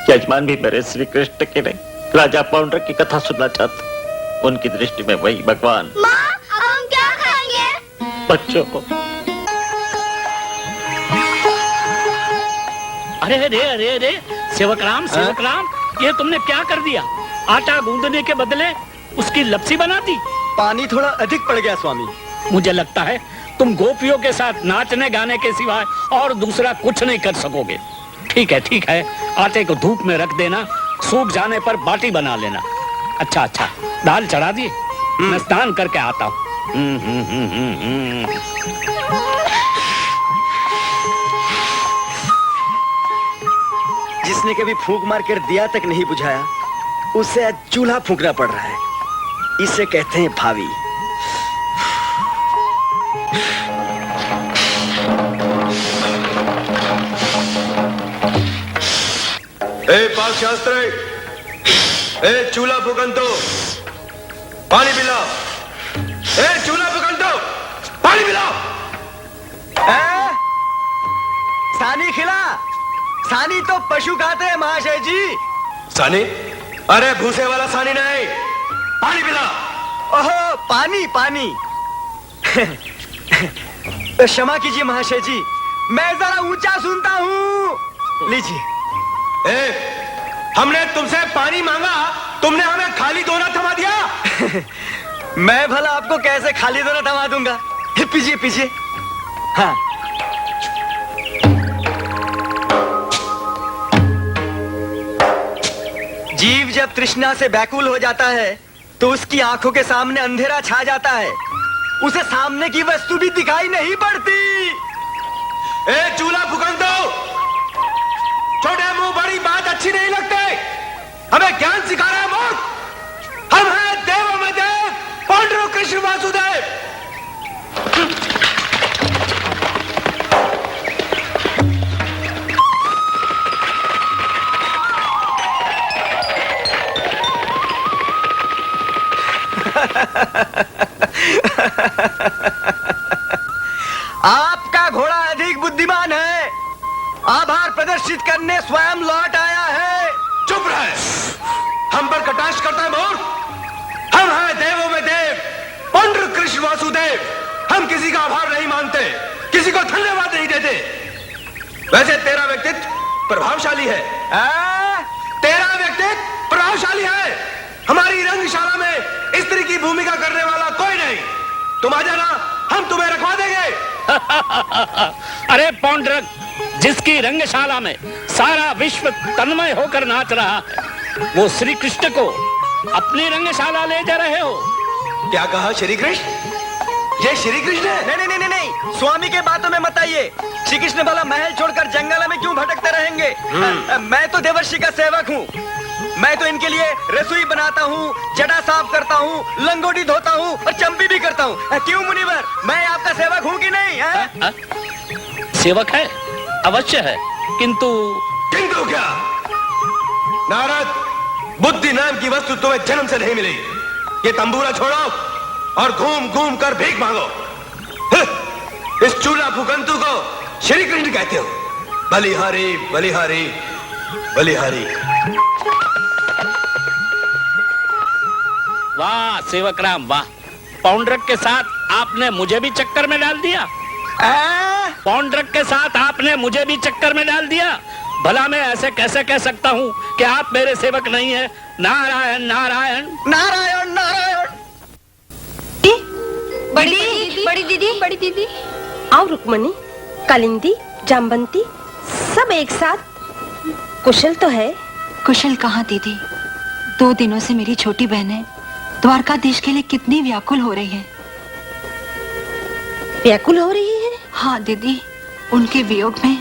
यजमान भी मेरे श्री कृष्ण के नहीं, राजा पौंड्रक की कथा सुनना चाहते। उनकी दृष्टि में वही भगवान। माँ, हम क्या खाएंगे? बच्चों को। अरे अरे अरे अरे सेवक राम, ये तुमने क्या कर दिया? आटा गूंदने के बदले उसकी लपसी बना दी। पानी थोड़ा अधिक पड़ गया स्वामी। मुझे लगता है तुम गोपियों के साथ नाचने गाने के सिवाय और दूसरा कुछ नहीं कर सकोगे। ठीक है, आटे को धूप में रख देना, सूख जाने पर बाटी बना लेना। अच्छा, दाल चढ़ा दी, मैं स्नान करके आता हूँ। जिसने कभी फूंक मार कर दिया तक नहीं बुझाया, उसे आज चूल्हा फूंकना पड़ रहा है। इसे कहते हैं भावी। ए पाक शास्त्री, ए चूल्हा फुकंतो, पानी पिलाओ। ए चूल्हा फुकंतो, पानी पिलाओ। सानी खिला। सानी तो पशु खाते हैं महाशय जी। सानी? अरे भूसे वाला सानी नहीं, पानी पिला। ओहो पानी पानी। क्षमा कीजिए महाशय जी, मैं जरा ऊंचा सुनता हूँ। लीजिए। हमने तुमसे पानी मांगा, तुमने हमें खाली दोना थमा दिया। मैं भला आपको कैसे खाली दोना थमा दूंगा? पीजिए। हाँ। जीव जब तृष्णा से व्याकुल हो जाता है तो उसकी आंखों के सामने अंधेरा छा जाता है, उसे सामने की वस्तु भी दिखाई नहीं पड़ती। ए चूल्हा फुकन दो, छोटे मुंह बड़ी बात अच्छी नहीं लगते। हमें ज्ञान सिखा रहा है मौत। हम हैं देवों में देव, पांडुरंग कृष्ण वासुदेव। आपका घोड़ा अधिक बुद्धिमान है, आभार प्रदर्शित करने स्वयं लौट आया है। चुप रहे, हम पर कटाक्ष करता है मोर। हम हैं देवों में देव, पांडुरंग कृष्ण वासुदेव। हम किसी का आभार नहीं मानते, किसी को धन्यवाद नहीं देते। वैसे तेरा व्यक्तित्व प्रभावशाली है। तेरा व्यक्तित्व प्रभावशाली है। हमारी रंगशाला में स्त्री की भूमिका करने वाला कोई नहीं। तुम आ जाना, हम तुम्हें रखवा देंगे। अरे पौंड्रक, जिसकी रंगशाला में सारा विश्व तन्मय होकर नाच रहा है, वो श्री कृष्ण को अपनी रंगशाला ले जा रहे हो। क्या कहा? श्री कृष्ण? ये श्री कृष्ण है? नहीं, स्वामी के बातों में मत आइए। श्री कृष्ण भला महल छोड़कर जंगल में क्यों भटकते रहेंगे? मैं तो देवर्षि का सेवक हूँ। मैं तो इनके लिए रसोई बनाता हूँ, जटा साफ करता हूँ, लंगोटी धोता हूँ और चंपी भी करता हूँ। क्यों मुनिवर, मैं आपका सेवक हूँ कि नहीं? सेवक है, अवश्य है, किंतु क्या? नारद, बुद्धि नाम की वस्तु तुम्हें जन्म से नहीं मिली। ये तंबूरा छोड़ो और घूम घूम कर भीख मांगो। इस चूल्हा फुकंतु को श्री कृष्ण कहते हो। बलिहारी बलिहारी बलिहारी। वाह सेवक राम वाह, पौंड्रक के साथ आपने मुझे भी चक्कर में डाल दिया। पौंड्रक के साथ आपने मुझे भी चक्कर में डाल दिया। भला मैं ऐसे कैसे कह सकता हूँ कि आप मेरे सेवक नहीं हैं? नारायण नारायण नारायण नारायण। बड़ी दीदी आओ। रुक्मणी, कालिंदी, जाम्बंती सब एक साथ। कुशल तो है? कुशल कहाँ दीदी, 2 दिनों से मेरी छोटी बहनें द्वारकाधीश के लिए कितनी व्याकुल हो रही है। व्याकुल हो रही है? हाँ दीदी, उनके वियोग में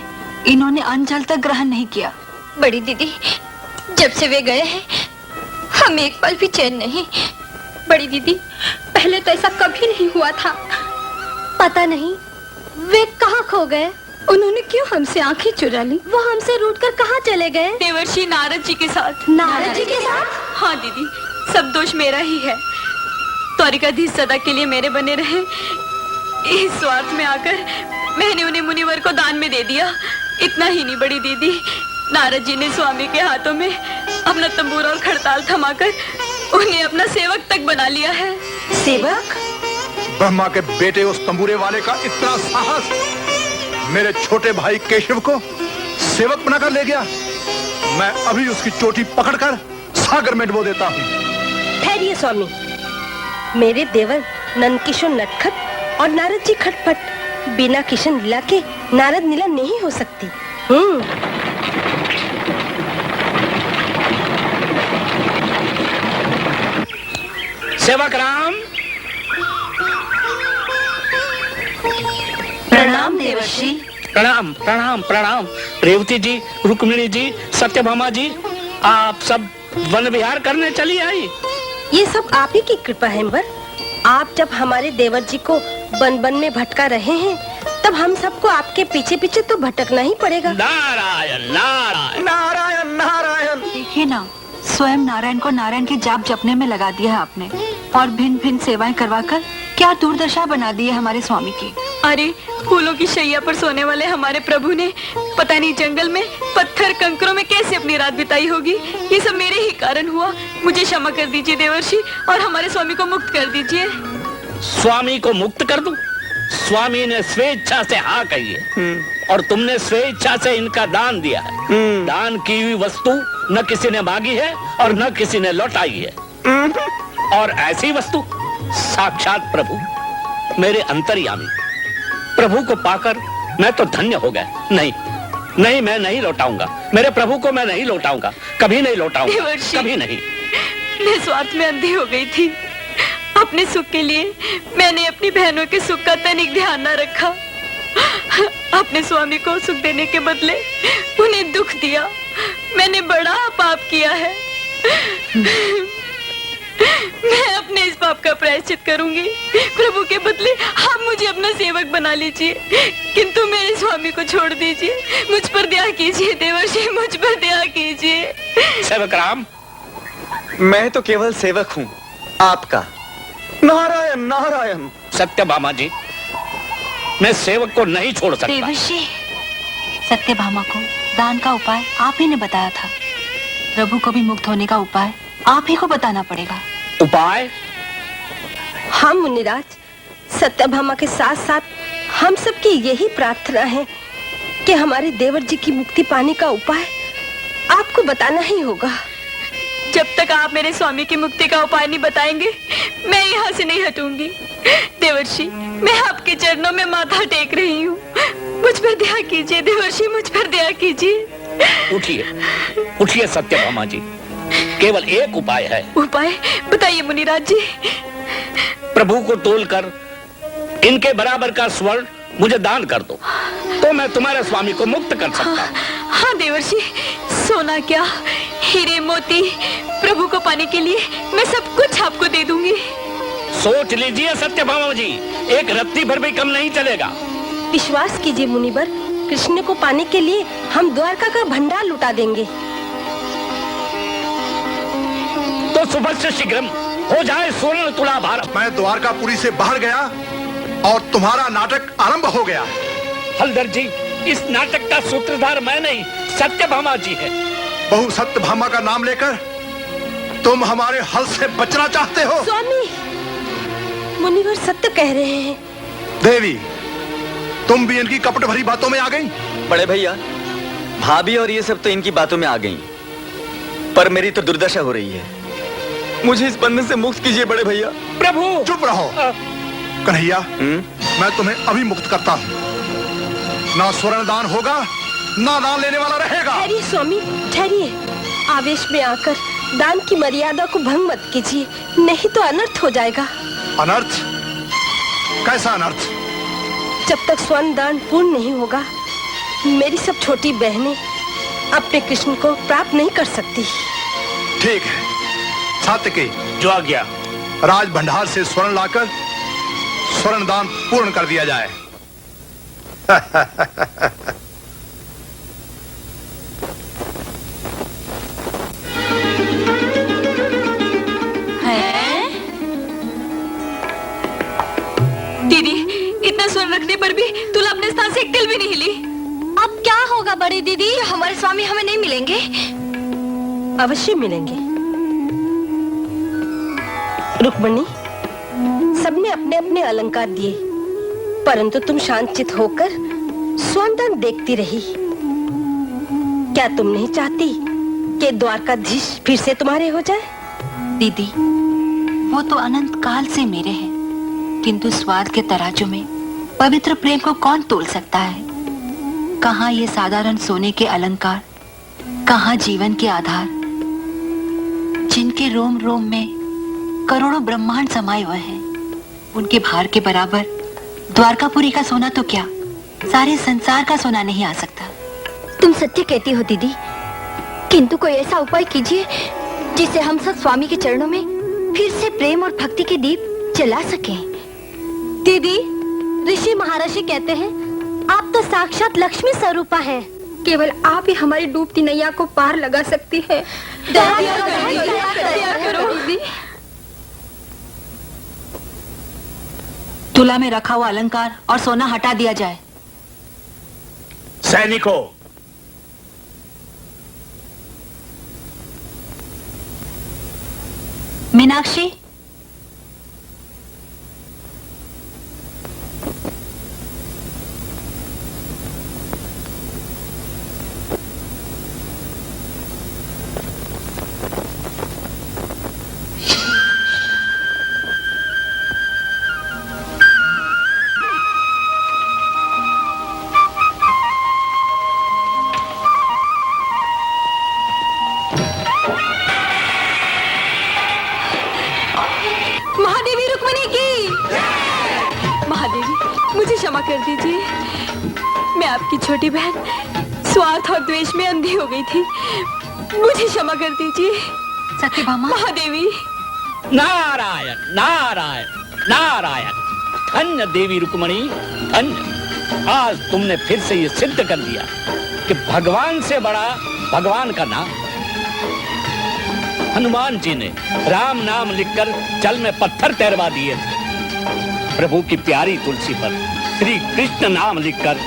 इन्होंने अन्न जल तक ग्रहण नहीं किया। बड़ी दीदी, जब से वे गए हैं हम एक पल भी चैन नहीं। बड़ी दीदी, पहले तो ऐसा कभी नहीं हुआ था। पता नहीं वे कहाँ खो गए। उन्होंने क्यों हमसे आंखें चुरा ली? वो हमसे रूठकर कहाँ चले गए? देवर्षि नारद जी के साथ। नारद जी के साथ? हाँ दीदी, सब दोष मेरा ही है। द्वारिकाधीश सदा के लिए मेरे बने रहे, इस स्वार्थ में आकर मैंने उन्हें मुनिवर को दान में दे दिया। इतना ही नहीं बड़ी दीदी, नारद जी ने स्वामी के हाथों में अपना तंबूरा और खड़ताल थमाकर उन्हें अपना सेवक तक बना लिया है। सेवक? ब्रह्मा के बेटे उस तंबूरे वाले का इतना साहस मेरे छोटे भाई केशव को सेवक बनाकर ले गया। मैं अभी उसकी चोटी पकड़कर सागर में डुबो देता हूँ। ठहरिए स्वामी, मेरे देवर नंदकिशोर नटखट और नारद जी खटपट, बिना किशन लीला के नारद लीला नहीं हो सकती। सेवक राम। प्रणाम देवर्षि। प्रणाम प्रणाम प्रणाम। रेवती जी, रुक्मिणी जी, सत्यभामा जी, आप सब वन विहार करने चली आई। ये सब आप ही की कृपा है अंबर। आप जब हमारे देवर जी को वन वन में भटका रहे हैं, तब हम सबको आपके पीछे पीछे तो भटकना ही पड़ेगा। नारायण नारायण नारायण नारायण। देखिए ना, स्वयं नारायण को नारायण के जाप जपने में लगा दिया है आपने, और भिन्न भिन्न सेवाएं करवाकर क्या दुर्दशा बना दी है हमारे स्वामी की। अरे फूलों की शैया पर सोने वाले हमारे प्रभु ने पता नहीं जंगल में पत्थर कंकरों में कैसे अपनी रात बिताई होगी। ये सब मेरे ही कारण हुआ। मुझे क्षमा कर दीजिए देवर्षि, और हमारे स्वामी को मुक्त कर दीजिए। स्वामी को मुक्त कर दूं? स्वामी ने स्वेच्छा से हाँ कही है, और तुमने स्वेच्छा से इनका दान दिया है। दान की हुई वस्तु न किसी ने मांगी है और न किसी ने लौटाई है। और ऐसी वस्तु साक्षात प्रभु, मेरे अंतर्यामी प्रभु को पाकर मैं तो धन्य हो गया। नहीं नहीं, मैं नहीं लौटाऊंगा मेरे प्रभु को, मैं नहीं लौटाऊंगा, कभी नहीं लौटाऊंगा, कभी नहीं। मैं स्वार्थ में अंधी हो गई थी। अपने सुख के लिए मैंने अपनी बहनों के सुख का तनिक ध्यान न रखा। अपने स्वामी को सुख देने के बदले उन्हें दुख दिया। मैंने बड़ा पाप किया है। मैं अपने इस पाप का प्रायश्चित करूंगी। प्रभु के बदले आप मुझे अपना सेवक बना लीजिए, किंतु मेरे स्वामी को छोड़ दीजिए। मुझ पर दया कीजिए देवर्षि, मुझ पर दया कीजिए। सेवक राम, मैं तो केवल सेवक हूँ आपका। नारायण नारायण। सत्यभामा जी, मैं सेवक को नहीं छोड़ सकता। देवर्षि, सत्यभामा को दान का उपाय आप ही ने बताया था। प्रभु को भी मुक्त होने का उपाय आप ही को बताना पड़ेगा। उपाय? हाँ मुनिराज, सत्यभामा के साथ साथ हम सबकी यही प्रार्थना है कि हमारे देवर जी की मुक्ति पाने का उपाय आपको बताना ही होगा। जब तक आप मेरे स्वामी की मुक्ति का उपाय नहीं बताएंगे, मैं यहाँ से नहीं हटूंगी। देवर्षि, मैं आपके चरणों में माथा टेक रही हूँ। मुझ पर दया कीजिए देवर्षि, मुझ पर दया कीजिए। उठिए उठिए सत्यभामा जी, केवल एक उपाय है। उपाय बताइए मुनिराज जी। प्रभु को तोलकर इनके बराबर का स्वर्ण मुझे दान कर दो, तो मैं तुम्हारे स्वामी को मुक्त कर सकता हूँ। हाँ देवर्षि, सोना क्या, हीरे मोती प्रभु को पाने के लिए मैं सब कुछ आपको दे दूंगी। सोच लीजिए सत्यभामा जी, एक रत्ती भर भी कम नहीं चलेगा। विश्वास कीजिए मुनिवर, कृष्ण को पाने के लिए हम द्वारका का भंडार लुटा देंगे। तो सुबह से शीघ्र हो जाए स्वर्ण तुलाभार। मैं द्वारकापुरी से बाहर गया और तुम्हारा नाटक आरंभ हो गया। हलधर जी, इस नाटक का सूत्रधार मैं नहीं, सत्यभामा जी है। बहु सत्यभामा का नाम लेकर तुम हमारे हल से बचना चाहते हो? स्वामी, मुनिवर सत्य कह रहे हैं। देवी, तुम भी इनकी कपट भरी बातों में आ गई। बड़े भैया, भाभी और ये सब तो इनकी बातों में आ गई, पर मेरी तो दुर्दशा हो रही है। मुझे इस बंधन से मुक्त कीजिए बड़े भैया। प्रभु चुप रहो। कन्हैया, मैं तुम्हें अभी मुक्त करता हूँ। ना स्वर्ण दान होगा, ना दान लेने वाला रहेगा। ठहरिए स्वामी, ठहरिए। आवेश में आकर दान की मर्यादा को भंग मत कीजिए, नहीं तो अनर्थ हो जाएगा। अनर्थ? कैसा अनर्थ? जब तक स्वर्ण दान पूर्ण नहीं होगा, मेरी सब छोटी बहनें अपने कृष्ण को प्राप्त नहीं कर सकती। ठीक है, सात्यकी जो आज्ञा, राज भंडार से स्वर्ण लाकर स्वर्ण दान पूर्ण कर दिया जाए। दीदी, इतना स्वर्ण रखने पर भी तुला अपने स्थान से एक तिल भी नहीं हिली। अब क्या होगा बड़ी दीदी? हमारे स्वामी हमें नहीं मिलेंगे? अवश्य मिलेंगे। रुक्मणी, सबने अपने अपने अलंकार दिए, परंतु तुम शांतचित होकर स्वर्ण देखती रही। क्या तुम नहीं चाहती कि द्वारकाधीश फिर से तुम्हारे हो जाए? दीदी, वो तो अनंत काल से मेरे हैं, किंतु स्वार्थ के तराजू में पवित्र प्रेम को कौन तोल सकता है? कहाँ ये साधारण सोने के अलंकार, कहाँ जीवन के आधार, जिनके रोम रोम में करोड़ों ब्रह्मांड समाये हुए हैं, उनके भार के बराबर द्वारकापुरी का सोना तो क्या, सारे संसार का सोना नहीं आ सकता। तुम सत्य कहती हो दीदी, किंतु कोई ऐसा उपाय कीजिए जिससे हम सब स्वामी के चरणों में फिर से प्रेम और भक्ति के दीप जला सकें। दीदी, ऋषि महर्षि कहते हैं आप तो साक्षात लक्ष्मी स्वरूपा हैं। केवल आप ही हमारी डूबती नैया को पार लगा सकती है। तुला में रखा हुआ अलंकार और सोना हटा दिया जाए। सैनिकों, मीनाक्षी, महादेवी रुक्मिणी की महादेवी, मुझे क्षमा कर दीजिए। मैं आपकी छोटी बहन स्वार्थ और द्वेष में अंधी हो गई थी, मुझे क्षमा कर दीजिए। सत्यभामा, महादेवी। नारायण नारायण नारायण। धन्य देवी रुक्मिणी, धन्य। आज तुमने फिर से ये सिद्ध कर दिया कि भगवान से बड़ा भगवान का नाम। हनुमान जी ने राम नाम लिखकर जल में पत्थर तैरवा दिए थे। प्रभु की प्यारी तुलसी पर श्री कृष्ण नाम लिखकर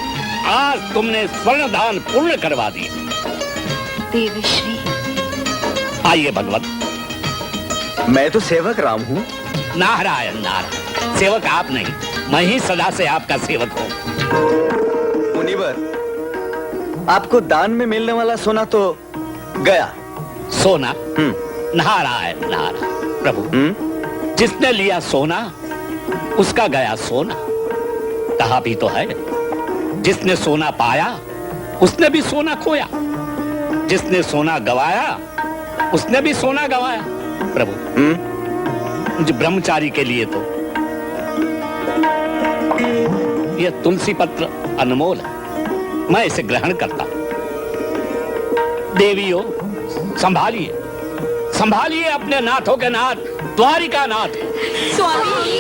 आज तुमने स्वर्ण दान पूर्ण करवा दिया। देवश्री, आइए भगवत। मैं तो सेवक राम हूँ। नारायण नारायण। सेवक आप नहीं, मैं ही सदा से आपका सेवक हूँ। मुनिवर, आपको दान में मिलने वाला सोना तो गया। सोना? नारायण नारायण। प्रभु, जिसने लिया सोना उसका गया सोना। कहा भी तो है, जिसने सोना पाया उसने भी सोना खोया, जिसने सोना गवाया उसने भी सोना गवाया। प्रभु, मुझे ब्रह्मचारी के लिए तो यह तुलसी पत्र अनमोल है, मैं इसे ग्रहण करता हूं। देवियों, संभालिए संभालिए अपने नाथों के नाथ, द्वारिका नाथ। स्वामी।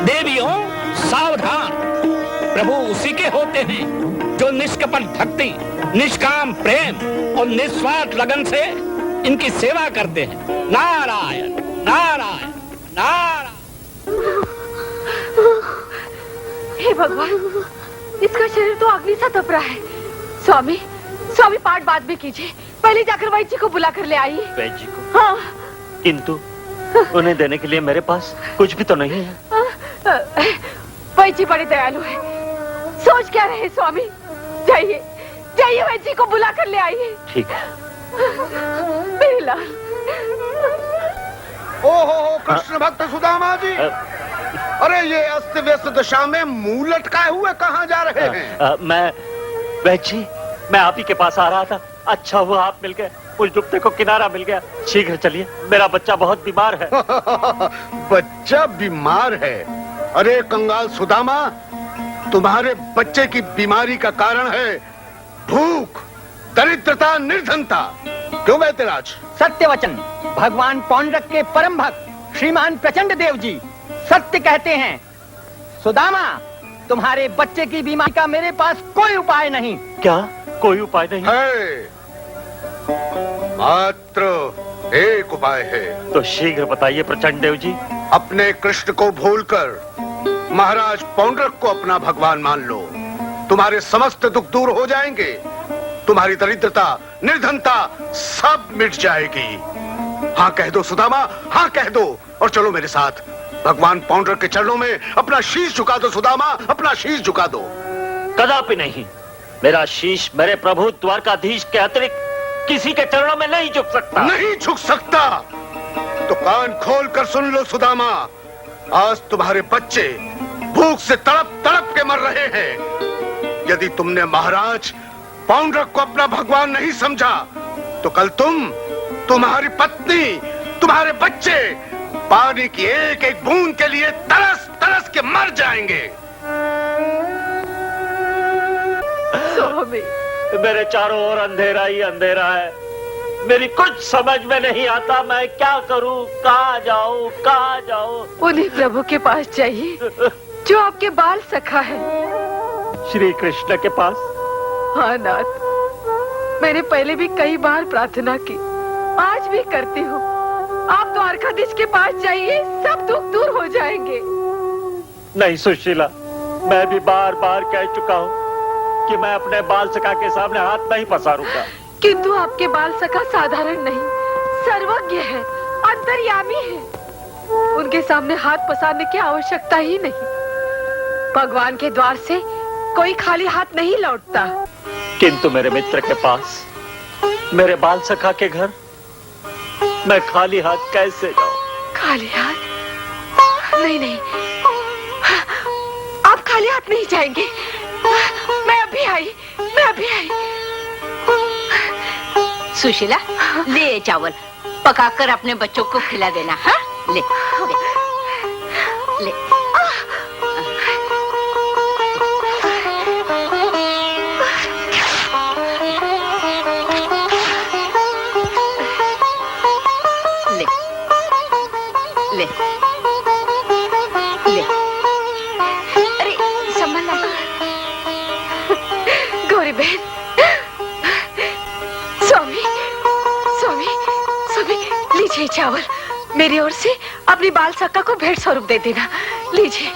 देवियों, सावधान। प्रभु उसी के होते हैं जो निष्कपट भक्ति, निष्काम प्रेम और निस्वार्थ लगन से इनकी सेवा करते हैं। नारायण नारायण नारायण। हे भगवान, इसका शरीर तो अग्नि सा तप रहा है। स्वामी, स्वामी पाठ बाद में कीजिए, पहले जाकर वैद्य जी को बुला कर ले आई। वैद्य जी को? हाँ। किंतु उन्हें देने के लिए मेरे पास कुछ भी तो नहीं है। वैद्य जी बड़े दयालु है, सोच क्या रहे स्वामी? जाइए जाइए, वैद्य जी को बुला कर ले आइए। ठीक है। मेरे लाल। ओहो कृष्ण भक्त सुदामा जी, अरे ये अस्त व्यस्त दशा में मुंह लटकाए हुए कहाँ जा रहे हैं? मैं वैद्य जी, मैं आप ही के पास आ रहा था। अच्छा हुआ आप मिल गए, उस डूबते को किनारा मिल गया। शीघ्र चलिए, मेरा बच्चा बहुत बीमार है। बच्चा बीमार है? अरे कंगाल सुदामा, तुम्हारे बच्चे की बीमारी का कारण है भूख, दरिद्रता, निर्धनता। क्यों वैद्यराज? सत्य वचन। भगवान पौंड्रक के परम भक्त श्रीमान प्रचंड देव जी सत्य कहते हैं। सुदामा, तुम्हारे बच्चे की बीमारी का मेरे पास कोई उपाय नहीं। क्या कोई उपाय नहीं है? मात्र एक उपाय है। तो शीघ्र बताइए प्रचंड देव जी। अपने कृष्ण को भूलकर महाराज पौंड्रक को अपना भगवान मान लो। तुम्हारे समस्त दुख दूर हो जाएंगे। तुम्हारी दरिद्रता, निर्धनता सब मिट जाएगी। हाँ कह दो सुदामा, हाँ कह दो और चलो मेरे साथ। भगवान पौंड्रक के चरणों में अपना शीश झुका दो सुदामा, अपना शीश झुका दो। कदापि नहीं। मेरा शीश मेरे प्रभु द्वारकाधीश के अतिरिक्त किसी के चरणों में नहीं झुक सकता। नहीं झुक सकता तो कान खोल कर सुन लो सुदामा। आज तुम्हारे बच्चे भूख से तड़प तड़प के मर रहे हैं। यदि तुमने महाराज पौंड्रक को अपना भगवान नहीं समझा तो कल तुम, तुम्हारी पत्नी, तुम्हारे बच्चे पानी की एक एक बूंद के लिए तरस तरस के मर जाएंगे। स्वामी, मेरे चारों ओर अंधेरा ही अंधेरा है। मेरी कुछ समझ में नहीं आता। मैं क्या करूं, कहाँ जाऊं, कहाँ जाऊं? उन्हीं प्रभु के पास जाइए जो आपके बाल सखा है। श्री कृष्ण के पास? हाँ नाथ, मैंने पहले भी कई बार प्रार्थना की, आज भी करती हूँ। आप द्वारकाधीश के पास जाइए, सब दुख दूर हो जाएंगे। नहीं सुशीला, मैं भी बार बार कह चुका हूँ कि मैं अपने बाल सखा के सामने हाथ नहीं पसारूंगा। किंतु आपके बाल सखा साधारण नहीं, सर्वज्ञ है, अंतर्यामी है। उनके सामने हाथ पसारने की आवश्यकता ही नहीं। भगवान के द्वार से कोई खाली हाथ नहीं लौटता। किंतु मेरे मित्र के पास, मेरे बाल सखा के घर मैं खाली हाथ कैसे जाऊं? खाली हाथ? नहीं नहीं, आप खाली हाथ नहीं जाएंगे। मैं अभी आई। सुशीला, ले चावल पकाकर अपने बच्चों को खिला देना। हाँ, ले ले, ले। ले ले, अरे संभालना। गौरी बहन, स्वामी स्वामी स्वामी, लीजिए चावल। मेरी ओर से अपनी बाल सखा को भेंट स्वरूप दे देना। लीजिए।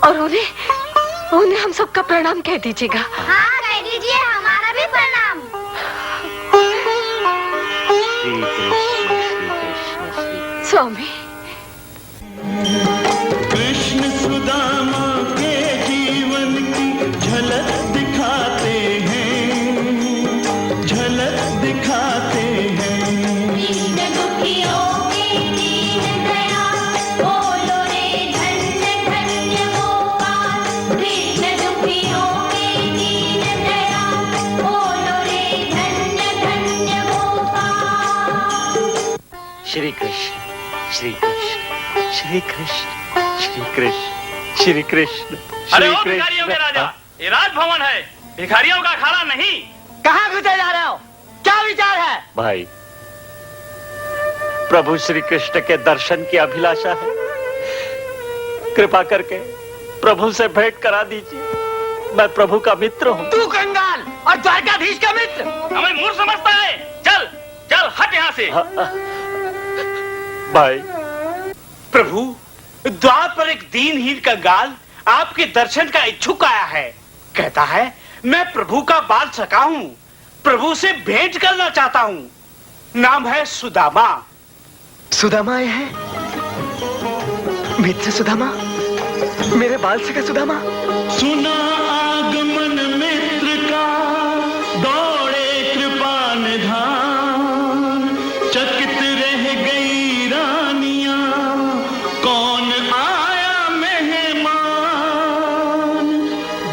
और उन्हें हम सबका प्रणाम कह दीजिएगा। हाँ कह दीजिए, हमारा भी प्रणाम। स्वामी, कृष्ण सुदामा के जीवन की झलक दिखाते हैं, झलक दिखाते हैं। कृष्ण दुखियों के दीन दयाल, बोलो रे धन्य धन्य गोपाल। कृष्ण दुखियों के दीन दयाल, बोलो रे धन्य धन्य गोपाल। श्री कृष्ण, श्री कृष्ण, श्री कृष्ण, श्री कृष्ण, श्री कृष्ण। अरे ओ भिखारियों के राजा, ये राजभवन है, भिखारियों का अखाड़ा नहीं। कहाँ घुसे जा रहे हो? क्या विचार है? भाई, प्रभु श्री कृष्ण के दर्शन की अभिलाषा है। कृपा करके प्रभु से भेंट करा दीजिए। मैं प्रभु का मित्र हूँ। तू कंगाल और द्वारकाधीश का मित्र, हमें मूर्ख समझता है। चल चल, हट यहाँ से। भाई, प्रभु, द्वार पर एक दीनहीन कंगाल आपके दर्शन का इच्छुक आया है। कहता है मैं प्रभु का बाल सखा हूँ, प्रभु से भेंट करना चाहता हूँ। नाम है सुदामा। सुदामा आए हैं? मित्र सुदामा, मेरे बाल सखा सुदामा। सुना आगमन मित्र का, दौड़े कृपा निधान। चकित रह गई रानियां, कौन आया मेहमान।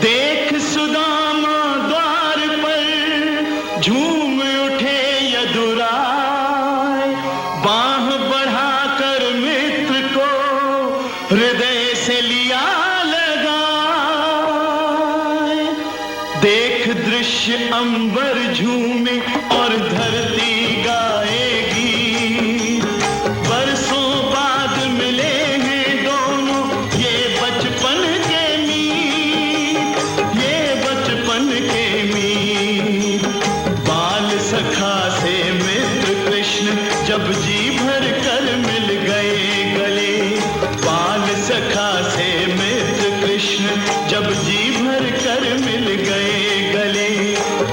देख सुदामा द्वार पर, झूम उठे यदुराय। बाह बढ़ाकर मित्र हृदय से लिया लगाए। देख दृश्य अंबर झूमे और धरती गाएगी। बरसों बाद मिले हैं दोनों ये बचपन के मीत, ये बचपन के मीत। बाल सखा से मित्र कृष्ण जब जी भर कर मिल गए गले। बाल सखा से मित्र कृष्ण जब जी भर कर मिल गए गले।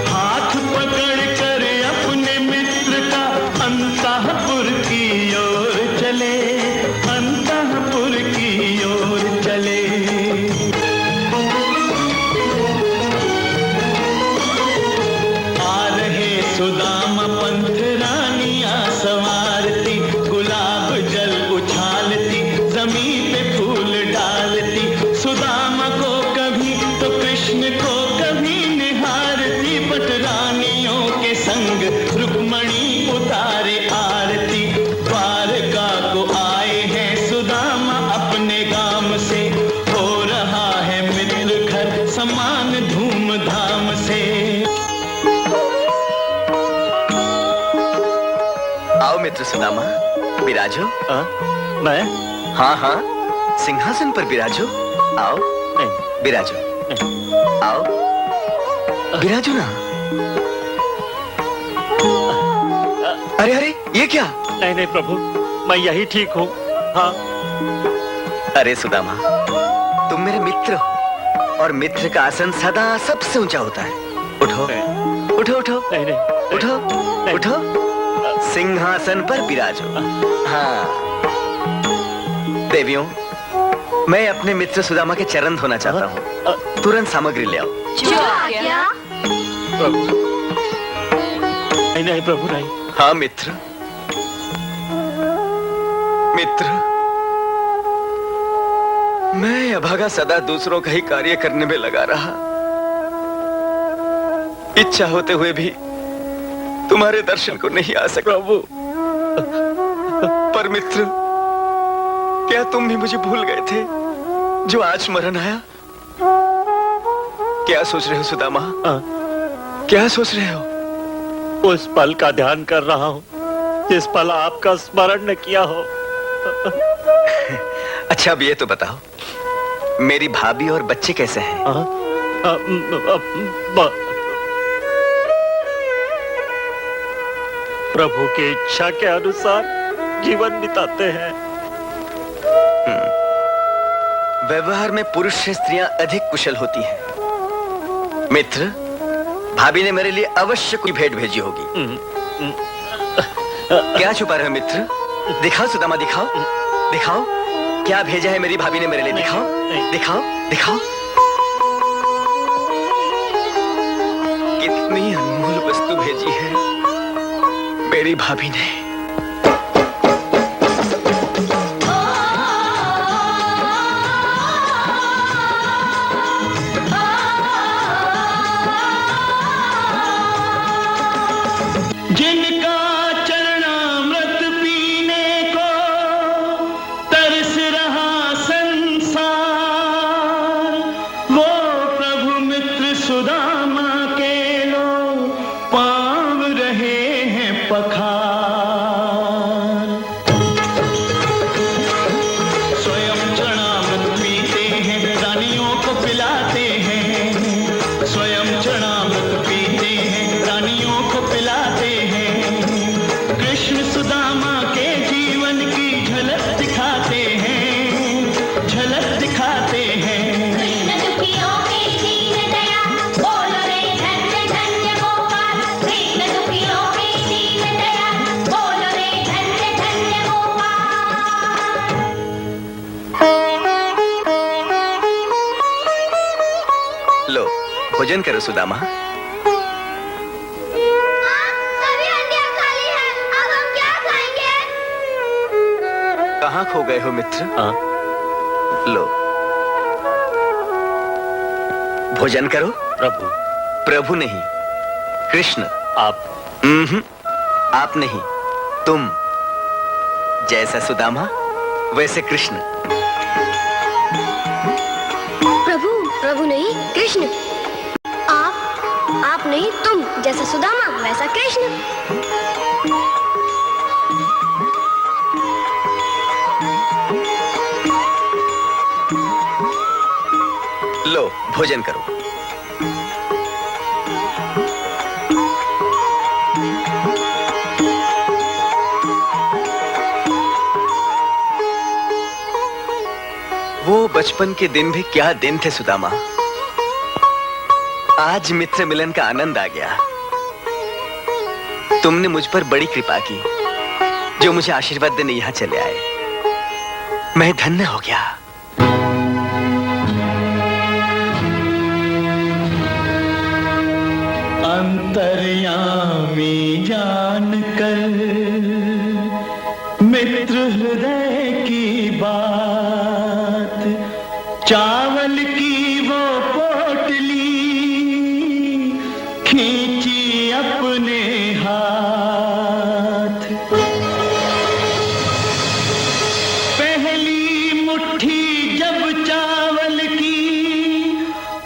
हाथ पकड़ कर अपने मित्र का अंतःपुर की ओर चले, अंतःपुर की ओर चले। आ रहे सुदामा पंथ रानियां संवारती, गुलाब जल उछालती, जमीन पे फूल डालती। सुदामा को कभी तो कृष्ण को कभी निहारती, बट रानियों के संग रुक्मणी उतारे आरती। द्वारका को आए हैं सुदामा अपने गांव से, हो रहा है मित्र घर समान धूमधाम से। आओ मित्र सुदामा, विराजो। मैं? हाँ हाँ, सिंहासन पर विराजो। आओ विराजो, आओ विराजो ना। अरे अरे, ये क्या? नहीं नहीं प्रभु, मैं यही ठीक हूँ। हाँ। अरे सुदामा, तुम मेरे मित्र हो और मित्र का आसन सदा सबसे ऊंचा होता है। उठो उठो उठो, नहीं नहीं, उठो उठो, सिंहासन पर विराजो। हाँ देवियों, मैं अपने मित्र सुदामा के चरण धोना चाहता हूँ। तुरंत सामग्री ले आओ। जो आज्ञा। प्रभु, नहीं नहीं प्रभु नहीं। हाँ मित्र, मित्र, मैं अभागा सदा दूसरों का ही कार्य करने में लगा रहा। इच्छा होते हुए भी तुम्हारे दर्शन को नहीं आ सका। प्रभु, पर मित्र, क्या तुम भी मुझे भूल गए थे जो आज स्मरण आया? क्या सोच रहे हो सुदामा? क्या सोच रहे हो? उस पल का ध्यान कर रहा हूँ जिस पल आपका स्मरण न किया हो। अच्छा, अब ये तो बताओ, मेरी भाभी और बच्चे कैसे हैं? प्रभु की इच्छा के अनुसार जीवन बिताते हैं। व्यवहार में पुरुष से स्त्रियां अधिक कुशल होती हैं। मित्र, भाभी ने मेरे लिए अवश्य कोई भेंट भेजी होगी। क्या छुपा रहे हो मित्र? दिखाओ सुदामा, दिखाओ दिखाओ, क्या भेजा है मेरी भाभी ने मेरे लिए? दिखाओ दिखाओ दिखाओ। कितनी अनमोल वस्तु भेजी है मेरी भाभी ने। जिनका चरणामृत पीने को तरस रहा संसार, वो प्रभु मित्र सुदामा के लो पाव रहे हैं पखार। स्वयं चरणामृत पीते हैं, रानियों को पिलाते हैं। स्वयं चरणामृत पीते हैं, रानियों को पिलाते हैं। कृष्ण सुदामा के जीवन की झलक दिखाते हैं, झलक दिखाते हैं। कृष्ण दुखियों की दीन दया, बोलो रे धन्य धन्य गोपाल। कृष्ण दुखियों की दीन दया, बोलो रे धन्य धन्य गोपाल। लो, भोजन करो सुदामा। सभी हंडियां खाली हैं, अब हम क्या खाएंगे? कहाँ खो गए हो मित्र? लो, भोजन करो। प्रभु, प्रभु नहीं, कृष्ण। आप? आप नहीं, तुम। जैसा सुदामा वैसे कृष्ण। कृष्ण। आप नहीं, तुम जैसा सुदामा वैसा कृष्ण। लो भोजन करो। वो बचपन के दिन भी क्या दिन थे सुदामा। आज मित्र मिलन का आनंद आ गया। तुमने मुझ पर बड़ी कृपा की, जो मुझे आशीर्वाद देने यहां चले आए। मैं धन्य हो गया। अंतर्यामी जानकर मित्र हृदय की बात, चावल की वो पोटली खींची अपने हाथ। पहली मुट्ठी जब चावल की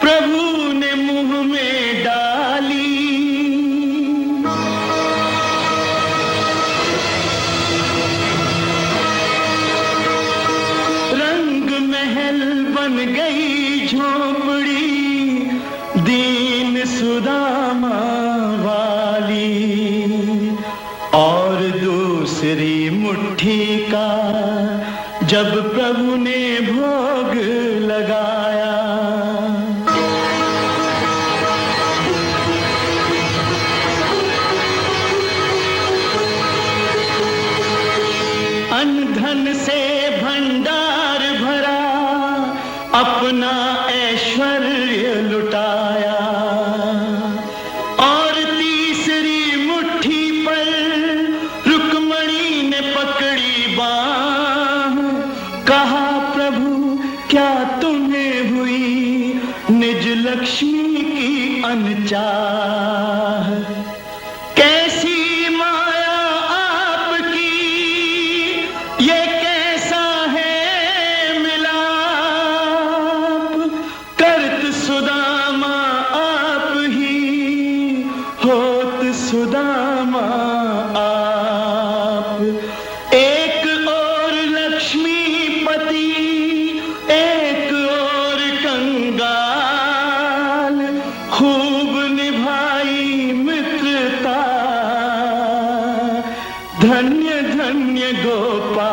प्रभु ने मुंह में डाली, रंग महल बन गई झोपड़ी दीन सुदामा वाली। और दूसरी मुट्ठी का जब प्रभु ने भोग लगाया, अन्न धन से भंडार भरा, अपना ऐश्वर्य लुटाया। और तीसरी मुट्ठी पर रुक्मणी ने पकड़ी बाह, कहा प्रभु क्या तुम्हें हुई निज लक्ष्मी की अनचाह। कैसी माया आपकी, ये कैसा है मिलाप। करत सुदामा आप ही, होत सुदामा आप। एक और लक्ष्मीपति, एक और कंगाल, खूब निभाई मित्रता। धन्य धन्य गोपाल।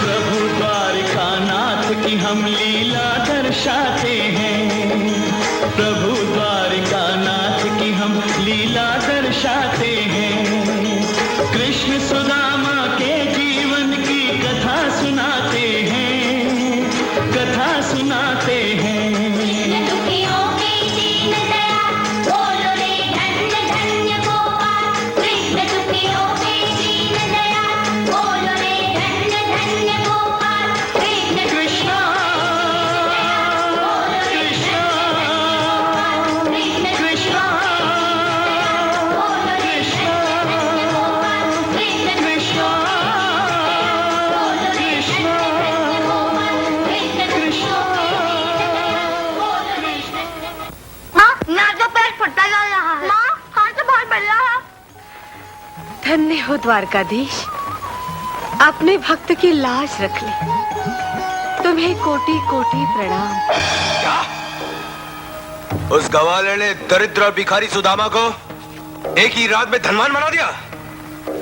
प्रभु द्वारिकानाथ की हम लीला दर्शाते हैं। प्रभु द्वारिकानाथ की हम लीला दर्शाते हैं। कृष्ण सुदामा के जीवन की कथा सुनाते हैं, कथा सुनाते हैं। दुखियों की दीन दया, बोलो रे धन्य धन्य गोपाल। कृष्ण दुखियों की दीन दया, बोलो रे धन्य धन्य गोपाल। कृष्ण कृष्ण कृष्ण बोलो रे धन्य हो द्वारकाधीश, अपने भक्त की लाज रख ले। तुम्हें कोटि कोटि प्रणाम। उस गवाले ने दरिद्र और भिखारी सुदामा को एक ही रात में धनवान बना दिया,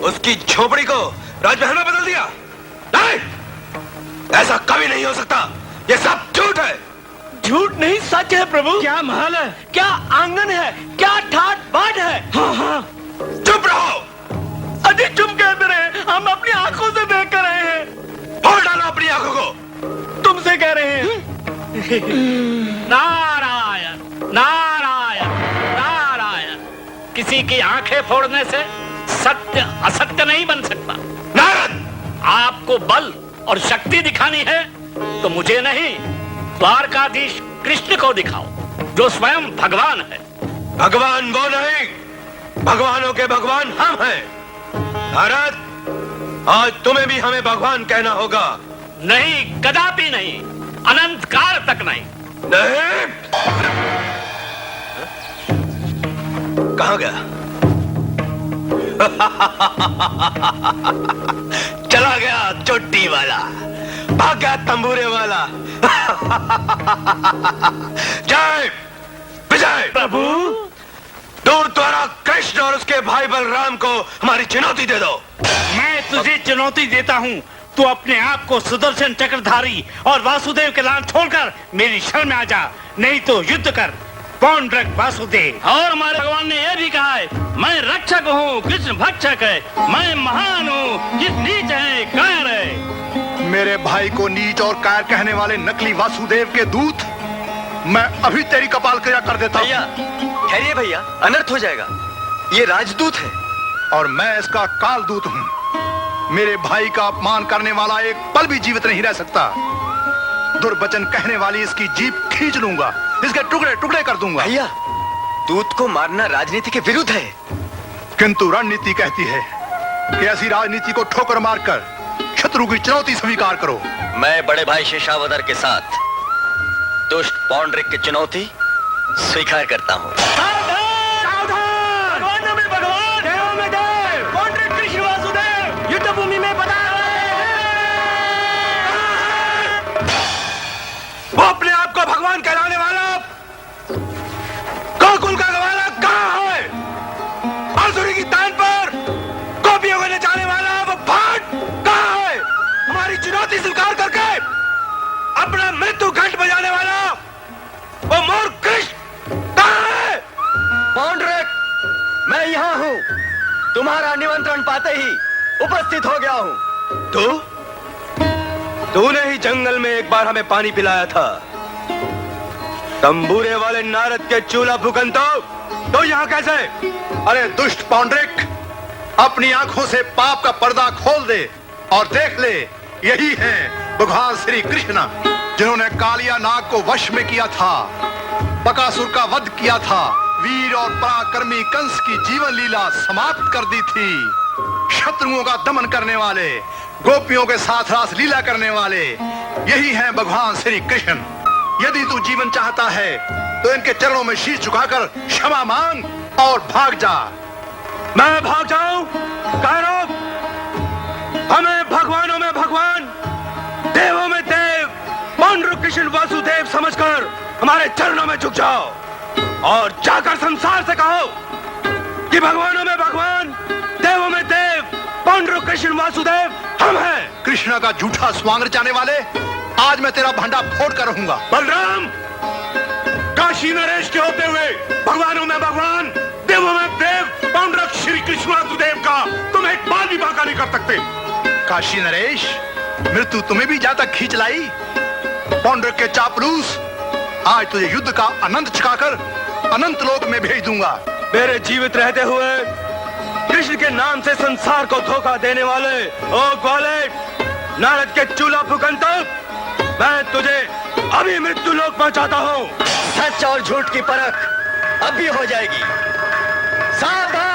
उसकी झोपड़ी को राजमहल में बदल दिया। नहीं, ऐसा कभी नहीं हो सकता। ये सब झूठ है। झूठ नहीं, सच है प्रभु। क्या महल है, क्या आंगन है, क्या ठाट बाट है। हाँ हाँ, चुप रहो। अजी चुप कहते रहे, हम अपनी आंखों से देख कर रहे हैं। फोड़ डालो अपनी आंखों को। तुमसे कह रहे हैं। नारायण नारायण नारायण। किसी की आंखें फोड़ने से सत्य असत्य नहीं बन सकता। नारद, आपको बल और शक्ति दिखानी है तो मुझे नहीं, द्वारकाधीश कृष्ण को दिखाओ, जो स्वयं भगवान है। भगवान वो नहीं, भगवानों के भगवान हम हैं। नारद, आज तुम्हें भी हमें भगवान कहना होगा। नहीं, कदापि नहीं, अनंत काल तक नहीं। नहीं। कहां गया? चला गया चोटी वाला, भाग गया तंबूरे वाला। जय विजय प्रभु। दूर द्वारा कृष्ण और उसके भाई बलराम को हमारी चुनौती दे दो। मैं तुझे चुनौती देता हूँ, तू अपने आप को सुदर्शन चक्रधारी और वासुदेव के लाल छोड़कर मेरी शरण में आ जा, नहीं तो युद्ध कर पौंड्रक वासुदेव। और हमारे भगवान ने यह भी कहा है, मैं रक्षक हूँ, कृष्ण भक्षक है, मैं महान हूँ, जिस नीच है कायर है। मेरे भाई को नीच और कायर कहने वाले नकली वासुदेव के दूत, मैं अभी तेरी कपाल क्रिया कर देता भैया, ठहरिए भैया, अनर्थ हो जाएगा। ये राजदूत है और मैं इसका काल दूत हूँ। मेरे भाई का अपमान करने वाला एक पल भी जीवित नहीं रह सकता। दुर्वचन कहने वाली इसकी जीभ खींच लूंगा, इसके टुकड़े टुकड़े कर दूंगा। भैया, दूत को मारना राजनीति के विरुद्ध है। किंतु रणनीति कहती है कि ऐसी राजनीति को ठोकर मारकर शत्रु की चुनौती स्वीकार करो। मैं बड़े भाई शेषावतार के साथ दुष्ट पौंड्रिक की चुनौती स्वीकार करता हूँ। भगवान में भगवान, देवों में देव, पौंड्रिक कृष्ण वासुदेव युद्ध भूमि में पधार रहे हैं। वो अपने आप को भगवान कहलाने वाला गोकुल का गवाला कहाँ है? बांसुरी की तान पर गोपियों को नचाने वाला वो भाट कहाँ है? हमारी चुनौती स्वीकार करके अपना मृत्यु घंट बजाने वाला वो मोर कृष्ण कहाँ है? पौंड्रिक, मैं यहाँ हूँ। तुम्हारा निमंत्रण पाते ही उपस्थित हो गया हूँ। तूने ही जंगल में एक बार हमें पानी पिलाया था। तंबूरे वाले नारद के चूल्हा फूकन तो यहाँ कैसे? अरे दुष्ट पौंड्रिक, अपनी आंखों से पाप का पर्दा खोल दे और देख ले, यही हैं भगवान श्री कृष्ण, जिन्होंने कालिया नाग को वश में किया था, बकासुर का वध किया था, वीर और पराक्रमी कंस की जीवन लीला समाप्त कर दी थी। शत्रुओं का दमन करने वाले, गोपियों के साथ रास लीला करने वाले, यही हैं भगवान श्री कृष्ण। यदि तू जीवन चाहता है तो इनके चरणों में शीश झुकाकर क्षमा मांग और भाग जा। मैं भाग जाऊं? कौरव, हमें भगवानों में भगवान, देवों में देव, पौंड्रिक कृष्ण वासुदेव समझकर हमारे चरणों में झुक जाओ और जाकर संसार से कहो कि भगवानों में भगवान, देवों में देव, पौंड्रिक कृष्ण वासुदेव हम हैं। कृष्ण का झूठा स्वांग रचाने वाले, आज मैं तेरा भंडा फोड़ कर रहूंगा। बलराम, काशी नरेश के होते हुए भगवानों में भगवान, देवों में देव, पौंड्रिक श्री कृष्ण वासुदेव का तुम एक बाल भी बांका नहीं कर सकते। काशी नरेश, मृत्यु तुम्हें भी जा तक खींच लाई। पौंड्रिक के चापलूस, आज तुझे युद्ध का अनंत छिकाकर अनंत लोक में भेज दूंगा। मेरे जीवित रहते हुए कृष्ण के नाम से संसार को धोखा देने वाले ओ ग्वाले, नारद के चूल्हा फूकन तक मैं तुझे अभी मृत्यु लोक पहुंचाता हूँ। सच और झूठ की परख अब भी हो जाएगी। सावधान!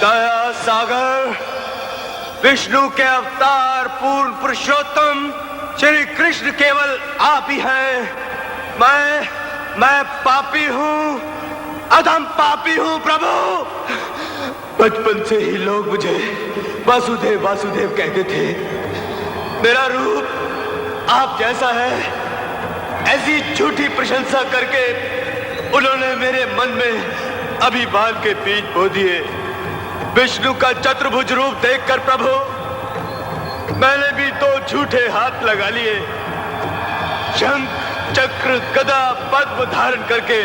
दया सागर, विष्णु के अवतार पूर्ण पुरुषोत्तम श्री कृष्ण केवल आप ही हैं। मैं पापी हूँ, अधम पापी हूँ प्रभु। बचपन से ही लोग मुझे वासुदेव वासुदेव कहते थे। मेरा रूप आप जैसा है, ऐसी झूठी प्रशंसा करके उन्होंने मेरे मन में अभिमान के बीज बो दिए। विष्णु का चतुर्भुज रूप देखकर प्रभु मैंने भी 2 झूठे हाथ लगा लिए। शंख चक्र गदा पद्म धारण करके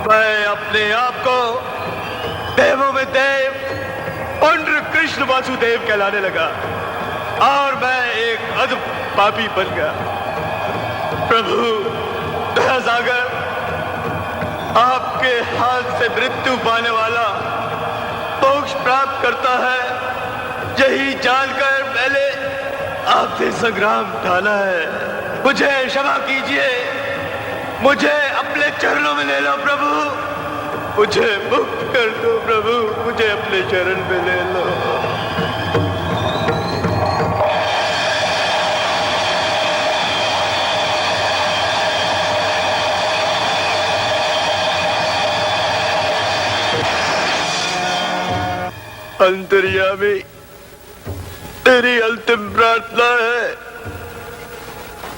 मैं अपने आप को देवों में देव पंड्र कृष्ण वासुदेव कहलाने लगा और मैं एक अद्भुत पापी बन गया। प्रभु दया सागर, आपके हाथ से मृत्यु पाने वाला मोक्ष प्राप्त करता है, यही जानकर मैंने आपसे संग्राम ठाना है। मुझे क्षमा कीजिए, मुझे अपने चरणों में ले लो प्रभु। मुझे मुक्त कर दो प्रभु, मुझे अपने चरण में ले लो। अंतर्यामी, तेरी अंतिम प्रार्थना है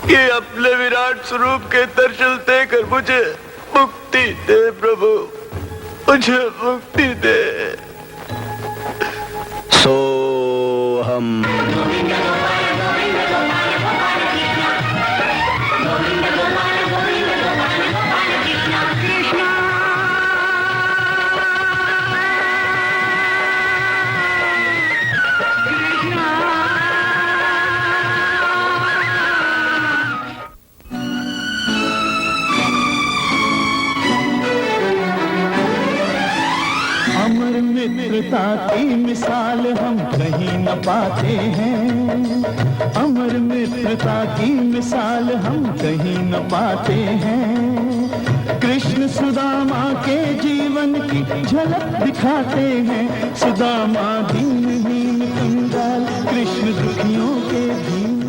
कि अपने विराट स्वरूप के दर्शन देकर मुझे मुक्ति दे प्रभु, मुझे मुक्ति दे। सोहम। अमर मित्रता की मिसाल हम कहीं न पाते हैं। अमर मित्रता की मिसाल हम कहीं न पाते हैं। कृष्ण सुदामा के जीवन की झलक दिखाते हैं। सुदामा दीन हीन कंगाल, कृष्ण दुखियों के दीन